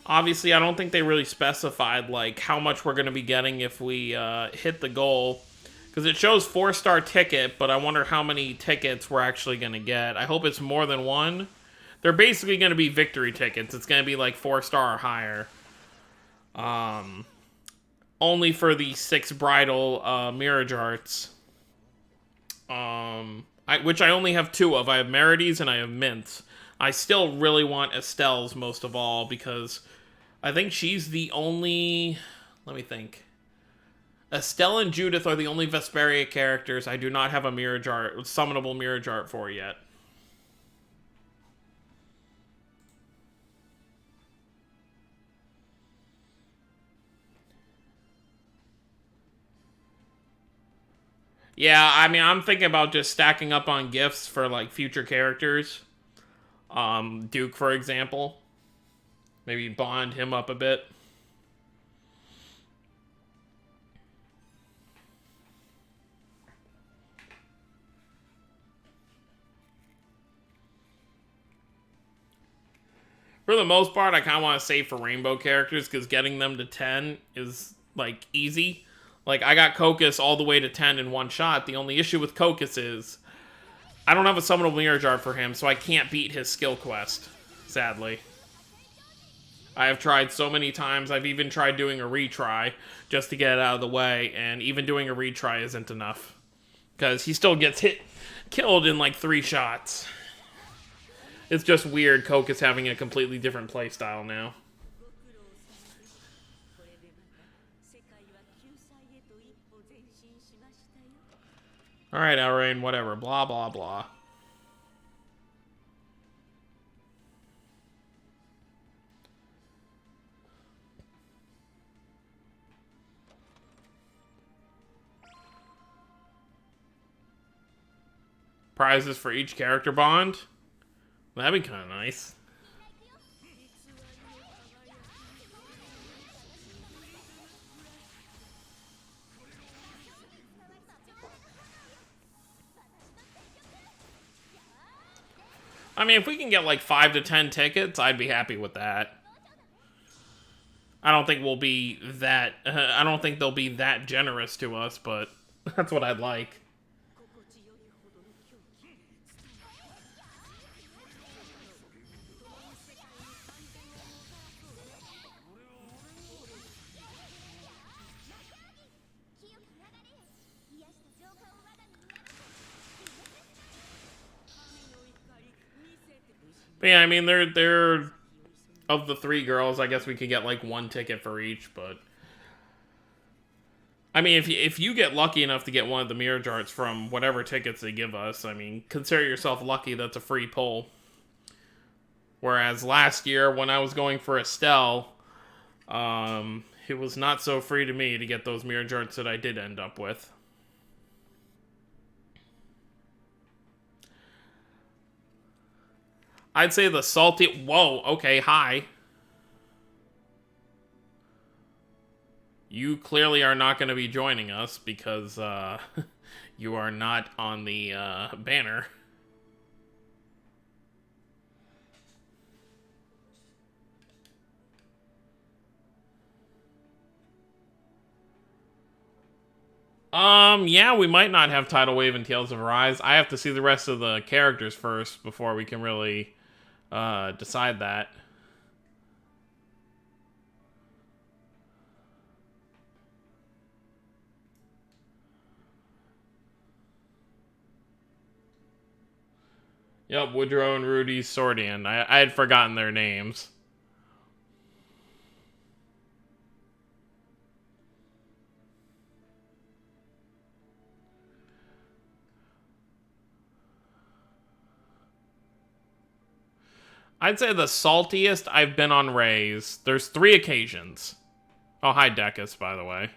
obviously, I don't think they really specified, like, how much we're going to be getting if we hit the goal. Because it shows 4-star ticket, but I wonder how many tickets we're actually going to get. I hope it's more than one. They're basically going to be victory tickets. It's going to be, like, 4-star or higher. Only for the 6 bridal mirror arts. Which I only have 2 of. I have Merides and I have Mints. I still really want Estelle's most of all because I think she's the only... Let me think. Estelle and Judith are the only Vesperia characters I do not have a mirror art, summonable mirror art for yet. Yeah, I mean, I'm thinking about just stacking up on gifts for, like, future characters. Duke, for example. Maybe bond him up a bit. For the most part, I kind of want to save for rainbow characters, because getting them to 10 is, like, easy. Like, I got Kokus all the way to 10 in one shot. The only issue with Kokus is I don't have a summonable mirror art for him, so I can't beat his skill quest, sadly. I have tried so many times. I've even tried doing a retry just to get it out of the way, and even doing a retry isn't enough. Because he still gets killed in like 3 shots. It's just weird Kokus having a completely different playstyle now. Alright, Elrain, whatever. Blah, blah, blah. Prizes for each character bond? That'd be kind of nice. I mean, if we can get like 5 to 10 tickets, I'd be happy with that. I don't think we'll be that... I don't think they'll be that generous to us, but that's what I'd like. But yeah, I mean, they're of the 3 girls, I guess we could get like 1 ticket for each, but I mean, if you get lucky enough to get one of the mirror charts from whatever tickets they give us, I mean, consider yourself lucky. That's a free pull. Whereas last year, when I was going for Estelle, it was not so free to me to get those mirror charts that I did end up with. I'd say the salty... Whoa, okay, hi. You clearly are not going to be joining us because you are not on the banner. Yeah, we might not have Tidal Wave and Tales of Arise. I have to see the rest of the characters first before we can really decide that. Yep, Woodrow and Rudy Sordian. I had forgotten their names. I'd say the saltiest I've been on Rays. There's 3 occasions. Oh, hi, Decus, by the way.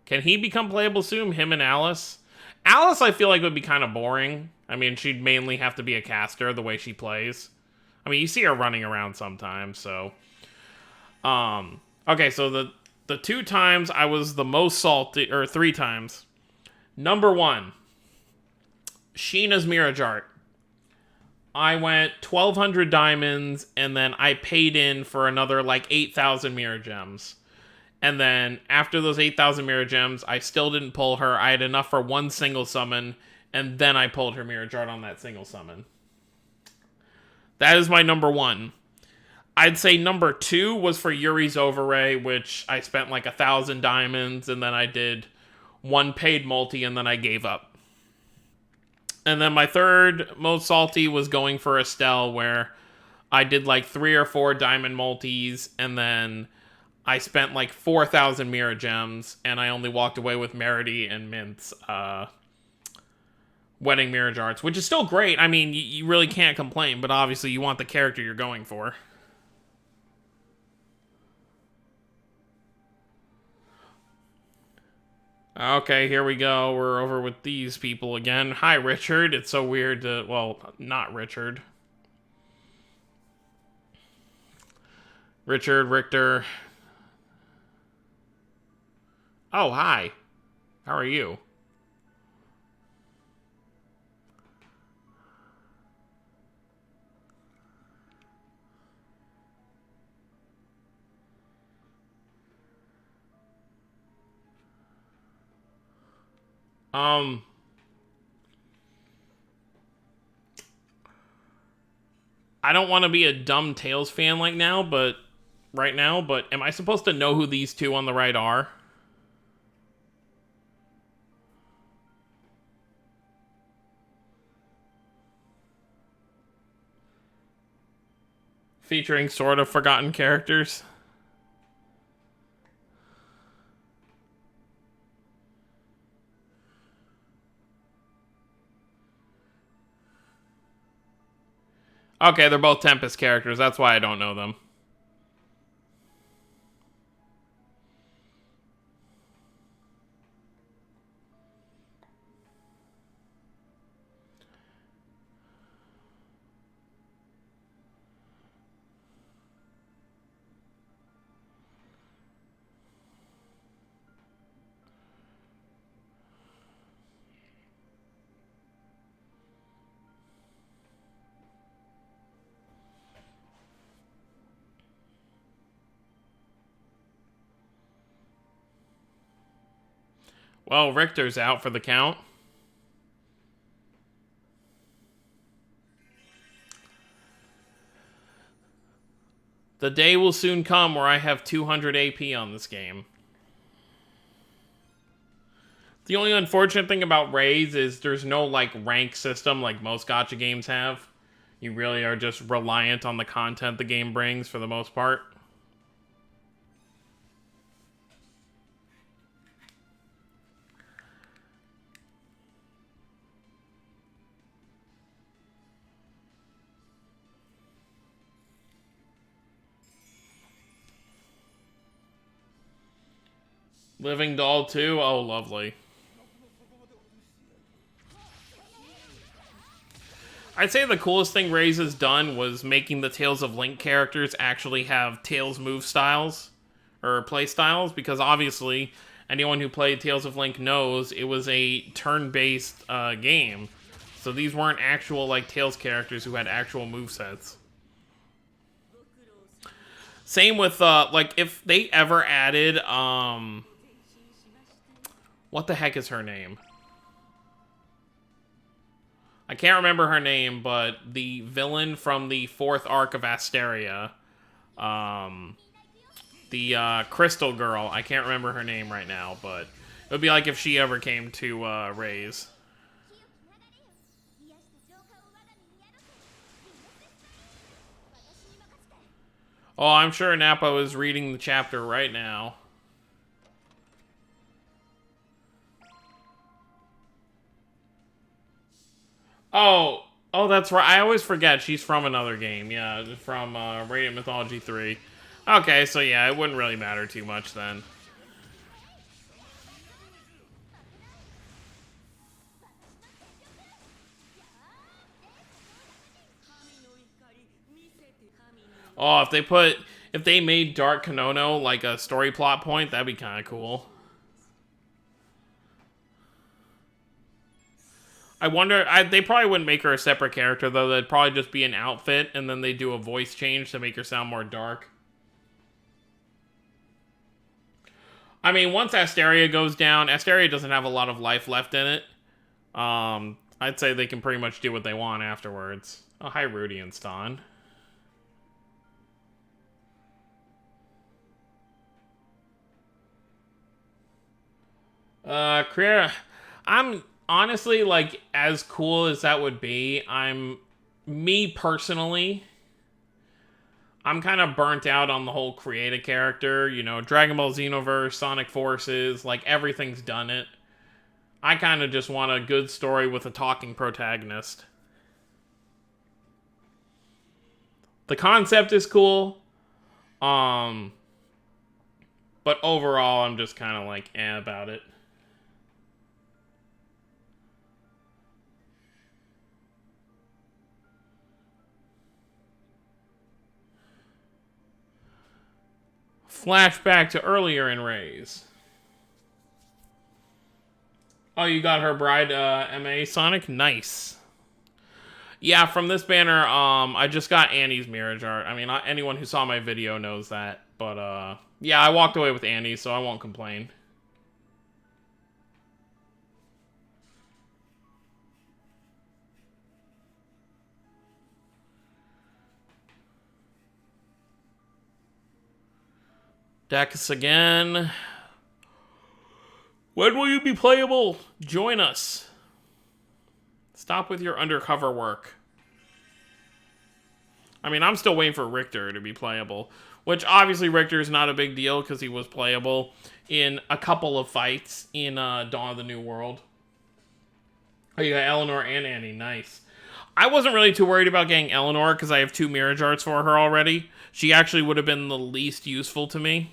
Can he become playable soon? Him and Alice? Alice, I feel like, would be kind of boring. I mean, she'd mainly have to be a caster the way she plays. I mean, you see her running around sometimes, so. Okay, so the 2 times I was the most salty, or 3 times. Number 1, Sheena's Mirage Art. I went 1,200 diamonds, and then I paid in for another, like, 8,000 Mirror Gems. And then, after those 8,000 Mirror Gems, I still didn't pull her. I had enough for 1 single summon, and then I pulled her Mirror Art on that single summon. That is my number 1. I'd say number 2 was for Yuri's Overray, which I spent like 1,000 diamonds, and then I did 1 paid multi, and then I gave up. And then my third most salty was going for Estelle, where I did like 3 or 4 diamond multis, and then I spent like 4,000 Mirror Gems, and I only walked away with Merity and Mint's Wedding Mirage Arts, which is still great. I mean, you really can't complain, but obviously you want the character you're going for. Okay, here we go. We're over with these people again. Hi, Richard. It's so weird to... Well, not Richard. Richard, Richter. Oh, hi. How are you? I don't want to be a dumb Tails fan right now, but am I supposed to know who these 2 on the right are? Featuring sort of forgotten characters. Okay, they're both Tempest characters. That's why I don't know them. Well, Richter's out for the count. The day will soon come where I have 200 AP on this game. The only unfortunate thing about Rays is there's no, like, rank system like most gacha games have. You really are just reliant on the content the game brings for the most part. Living Doll 2? Oh, lovely. I'd say the coolest thing Raze has done was making the Tales of Link characters actually have Tales move styles, or play styles, because obviously anyone who played Tales of Link knows it was a turn-based game. So these weren't actual, like, Tales characters who had actual movesets. Same with, like, if they ever added, what the heck is her name? I can't remember her name, but the villain from the 4th arc of Asteria, the Crystal Girl, I can't remember her name right now, but it would be like if she ever came to Raze. Oh, I'm sure Napo is reading the chapter right now. Oh, that's right. I always forget she's from another game. Yeah, from Radiant Mythology 3. Okay, so yeah, it wouldn't really matter too much then. Oh, if they made Dark Kanono like a story plot point, that'd be kind of cool. I wonder, they probably wouldn't make her a separate character, though. That'd probably just be an outfit, and then they do a voice change to make her sound more dark. I mean, once Asteria goes down, Asteria doesn't have a lot of life left in it. I'd say they can pretty much do what they want afterwards. Oh, hi, Rudy and Stan. Career. I'm honestly, like, as cool as that would be, me personally, I'm kind of burnt out on the whole create a character. You know, Dragon Ball Xenoverse, Sonic Forces, like, everything's done it. I kind of just want a good story with a talking protagonist. The concept is cool. But overall, I'm just kind of like, about it. Flashback to earlier in Rays. Oh, you got her bride, MA Sonic? Nice. Yeah, from this banner, I just got Annie's Mirage art. I mean, anyone who saw my video knows that. But, yeah, I walked away with Annie, so I won't complain. Dex again. When will you be playable? Join us. Stop with your undercover work. I mean, I'm still waiting for Richter to be playable. Which, obviously, Richter is not a big deal because he was playable in a couple of fights in Dawn of the New World. Oh, you got Eleanor and Annie. Nice. I wasn't really too worried about getting Eleanor because I have 2 Mirage Arts for her already. She actually would have been the least useful to me.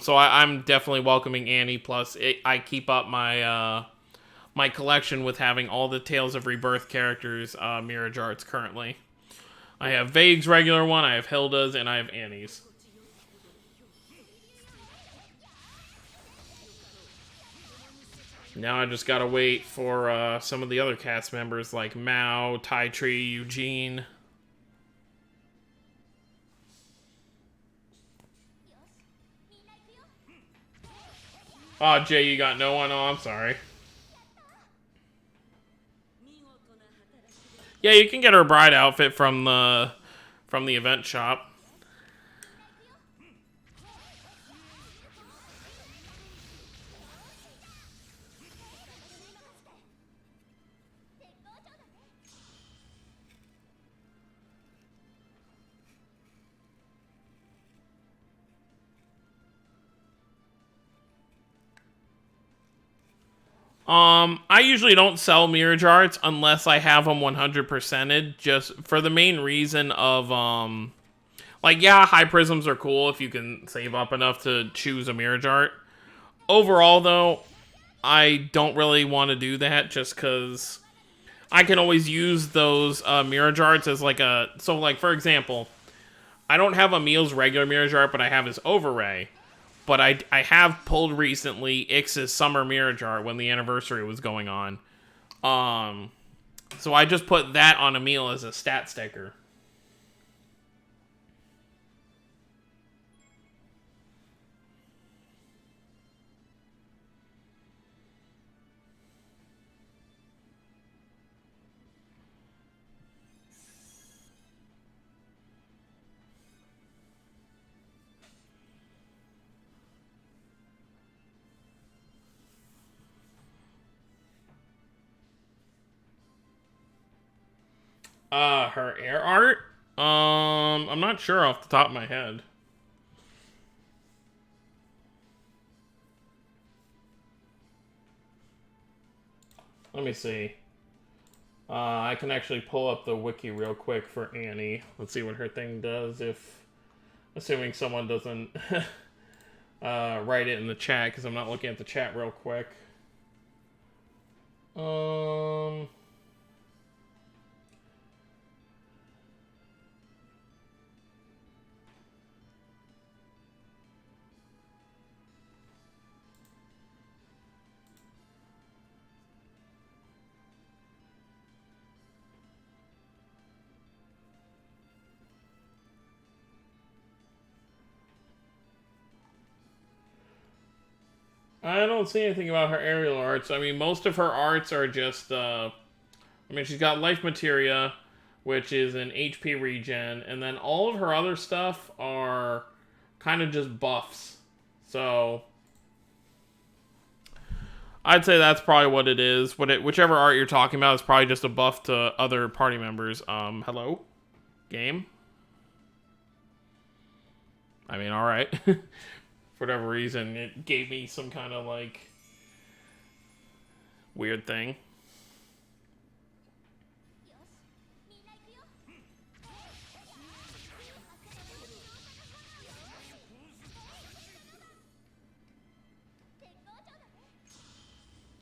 So I'm definitely welcoming Annie. Plus, I keep up my my collection with having all the Tales of Rebirth characters Mirage Arts currently. I have Vague's regular one, I have Hilda's, and I have Annie's. Now I just gotta wait for some of the other cast members like Mao, Tai Tree, Eugene. Oh, Jay, you got no one? Oh, I'm sorry. Yeah, you can get her bride outfit from the event shop. I usually don't sell Mirage Arts unless I have them 100%ed, just for the main reason of, like, yeah, high prisms are cool if you can save up enough to choose a Mirage Art. Overall, though, I don't really want to do that just because I can always use those Mirage Arts as like a... So, like, for example, I don't have Emil's regular Mirage Art, but I have his Overray. But I have pulled recently Ix's Summer Mirage Art when the anniversary was going on. So I just put that on Emil as a stat sticker. Her air art? I'm not sure off the top of my head. Let me see. I can actually pull up the wiki real quick for Annie. Let's see what her thing does, assuming someone doesn't write it in the chat, because I'm not looking at the chat real quick. I don't see anything about her aerial arts. I mean, most of her arts are just, I mean, she's got Life Materia, which is an HP regen, and then all of her other stuff are kind of just buffs. So, I'd say that's probably what it is. Whichever art you're talking about is probably just a buff to other party members. Hello? Game? I mean, alright. For whatever reason, it gave me some kind of, like, weird thing.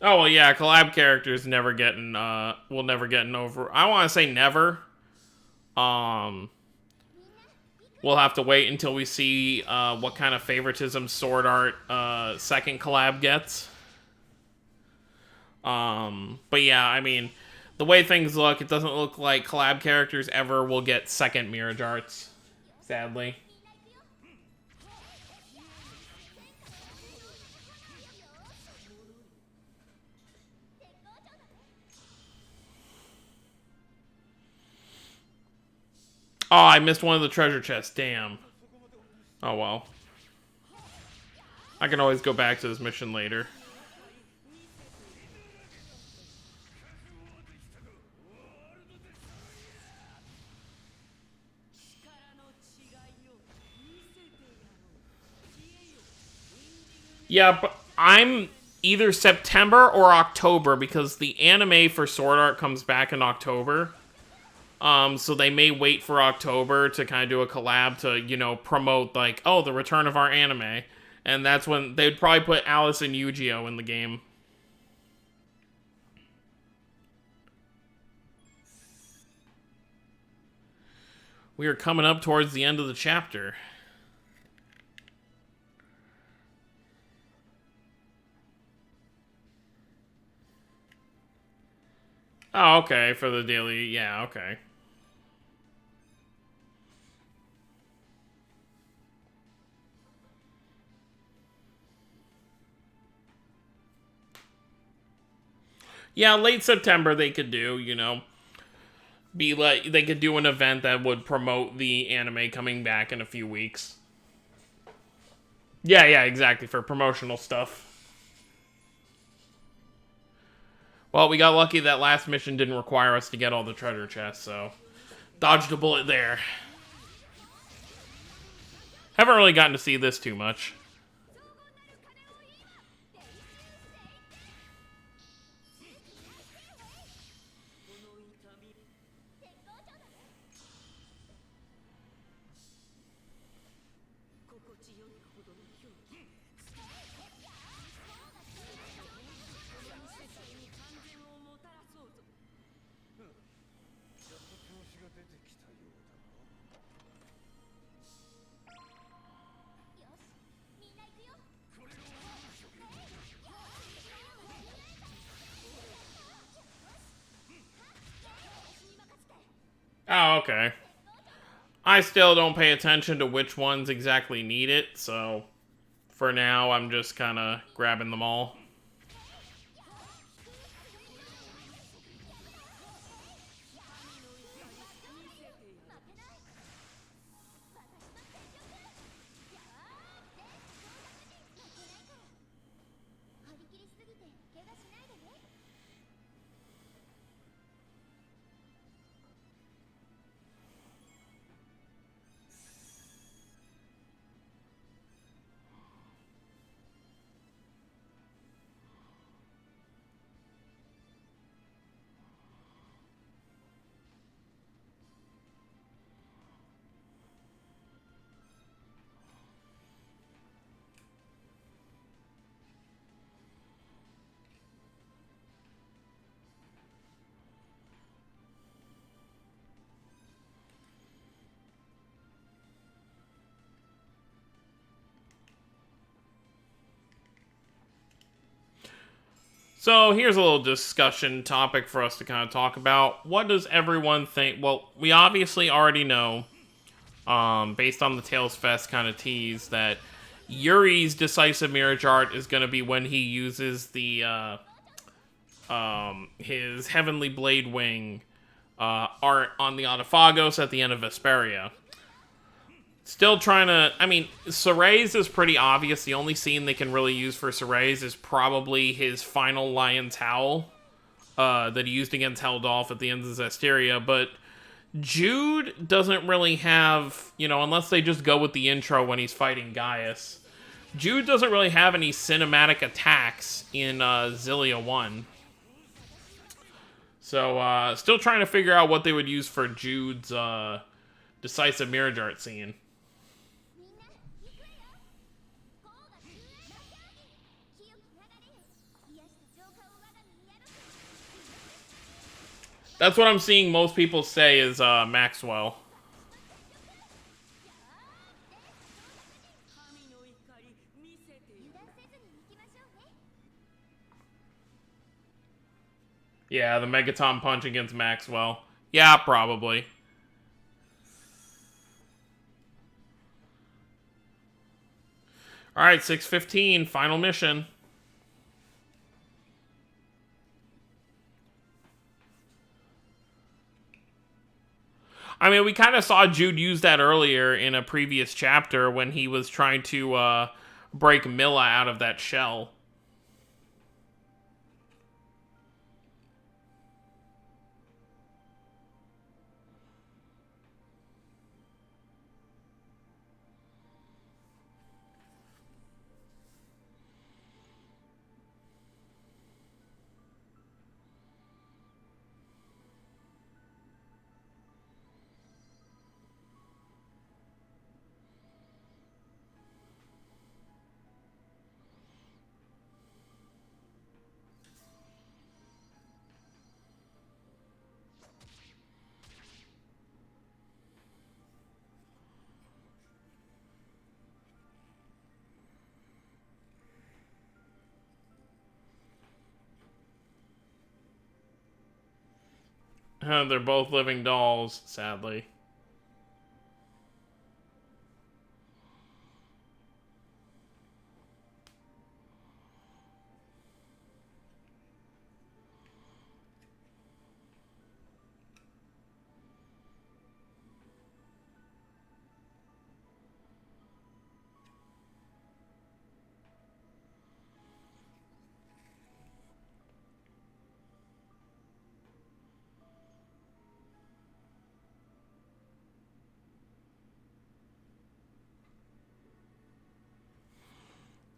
Oh, well, yeah, collab characters never getting, will never get an over... I want to say never. We'll have to wait until we see, what kind of favoritism Sword Art, second collab gets. But yeah, I mean, the way things look, it doesn't look like collab characters ever will get second Mirage Arts, sadly. Oh, I missed one of the treasure chests. Damn. Oh, well. I can always go back to this mission later. Yeah, but I'm either September or October, because the anime for Sword Art comes back in October. So they may wait for October to kind of do a collab to, you know, promote, like, oh, the return of our anime. And that's when they'd probably put Alice and Yu-Gi-Oh! In the game. We are coming up towards the end of the chapter. Oh, okay, for the daily, yeah, okay. Yeah, late September they could do, you know, be like, they could do an event that would promote the anime coming back in a few weeks. Yeah, exactly, for promotional stuff. Well, we got lucky that last mission didn't require us to get all the treasure chests, so dodged a bullet there. Haven't really gotten to see this too much. Oh, okay. I still don't pay attention to which ones exactly need it, so for now I'm just kind of grabbing them all. So here's a little discussion topic for us to kind of talk about. What does everyone think? Well, we obviously already know, based on the Tales Fest kind of tease, that Yuri's decisive mirage art is going to be when he uses the his Heavenly Blade Wing art on the Autophagos at the end of Vesperia. Still trying to... I mean, Soray's is pretty obvious. The only scene they can really use for Soray's is probably his final Lion's Howl that he used against Heldolf at the end of Zestiria. But Jude doesn't really have... You know, unless they just go with the intro when he's fighting Gaius. Jude doesn't really have any cinematic attacks in Xillia 1. So, still trying to figure out what they would use for Jude's decisive mirage art scene. That's what I'm seeing most people say is Maxwell. Yeah, the Megaton punch against Maxwell. Yeah, probably. Alright, 6:15, final mission. I mean, we kind of saw Jude use that earlier in a previous chapter when he was trying to break Milla out of that shell. They're both living dolls, sadly.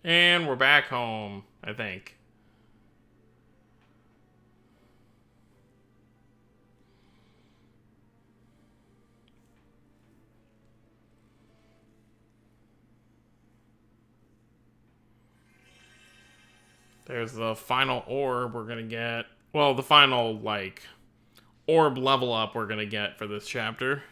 And we're back home, I think. There's the final orb we're gonna get. Well, the final, like, orb level up we're gonna get for this chapter.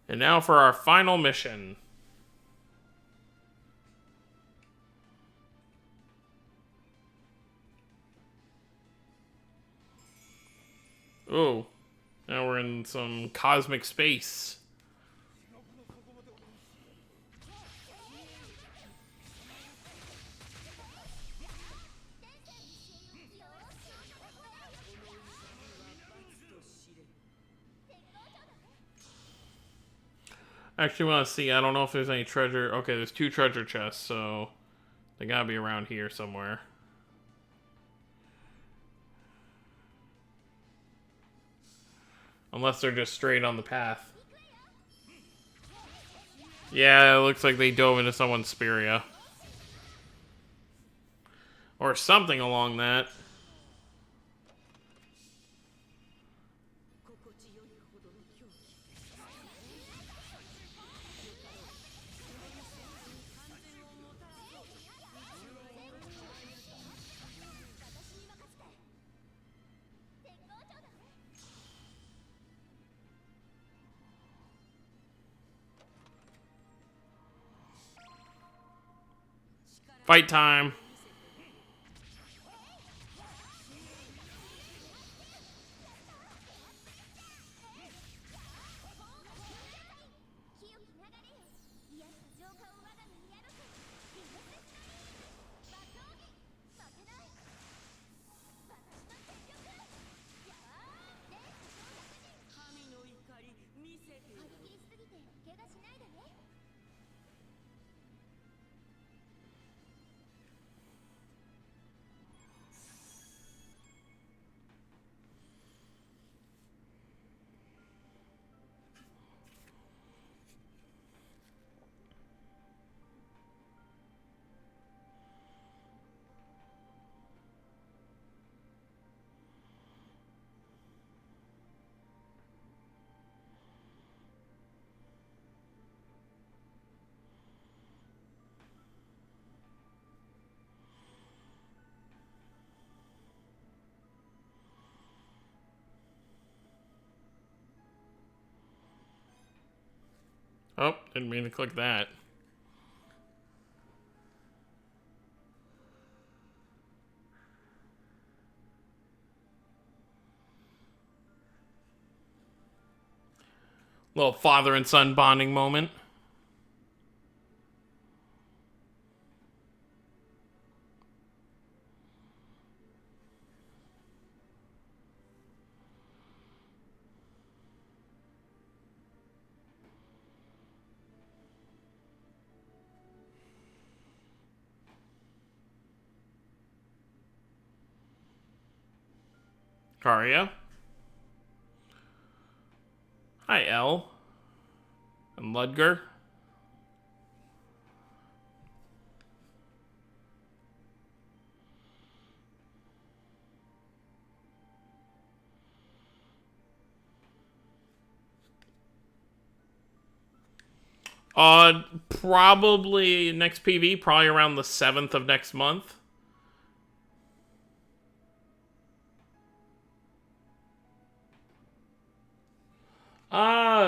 And now for our final mission. Ooh. Now we're in some cosmic space. Actually, want to see. I don't know if there's any treasure. Okay, there's 2 treasure chests, so they gotta be around here somewhere. Unless they're just straight on the path. Yeah, it looks like they dove into someone's Speria. Or something along that. Fight time. Oh, didn't mean to click that. Little father and son bonding moment. Karia. Hi, Elle. And Ludger. Probably next PV, probably around the 7th of next month.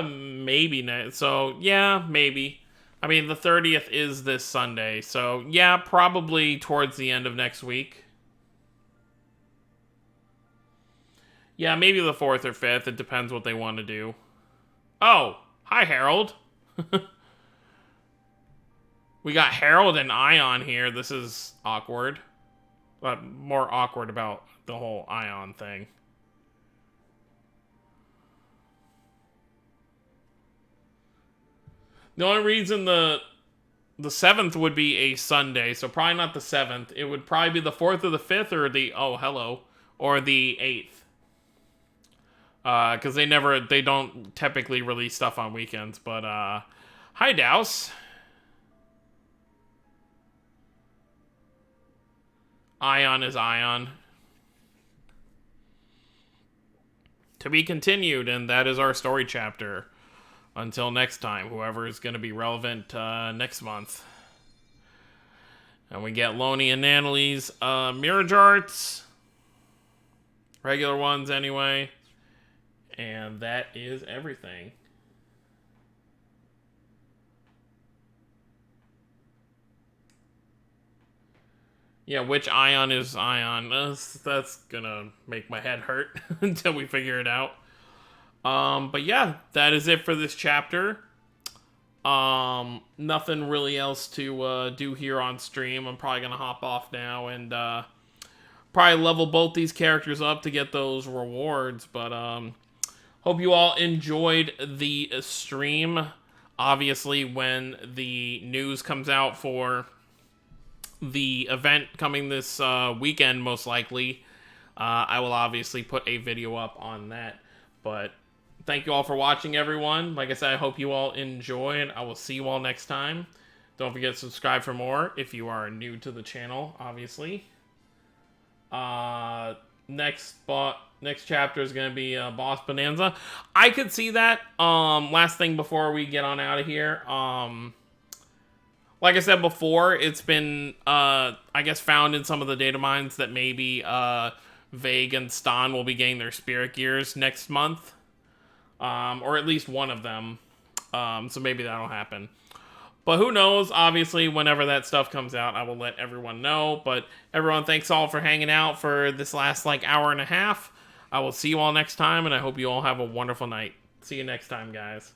Maybe next. So, yeah, maybe. I mean, the 30th is this Sunday, so yeah, probably towards the end of next week. Yeah, maybe the 4th or 5th. It depends what they want to do. Oh, hi, Harold. We got Harold and Ion here. This is awkward. But more awkward about the whole Ion thing. The only reason the 7th would be a Sunday, so probably not the 7th. It would probably be the 4th or the 5th or the, oh, hello, or the 8th. Because they don't typically release stuff on weekends, but, hi, Douse. Ion is Ion. To be continued, and that is our story chapter. Until next time, whoever is going to be relevant next month. And we get Loney and Natalie's mirror charts. Regular ones, anyway. And that is everything. Yeah, which Ion is Ion? That's gonna make my head hurt until we figure it out. But yeah, that is it for this chapter. Nothing really else to do here on stream. I'm probably gonna hop off now and probably level both these characters up to get those rewards. But hope you all enjoyed the stream. Obviously, when the news comes out for the event coming this weekend, most likely, I will obviously put a video up on that. But thank you all for watching, everyone. Like I said, I hope you all enjoy, and I will see you all next time. Don't forget to subscribe for more if you are new to the channel, obviously. Next chapter is going to be Boss Bonanza. I could see that. Last thing before we get on out of here. Like I said before, it's been, I guess, found in some of the data mines that maybe Vague and Stan will be getting their spirit gears next month. Or at least one of them. So maybe that'll happen. But who knows? Obviously, whenever that stuff comes out, I will let everyone know. But everyone, thanks all for hanging out for this last like hour and a half. I will see you all next time, and I hope you all have a wonderful night. See you next time, guys.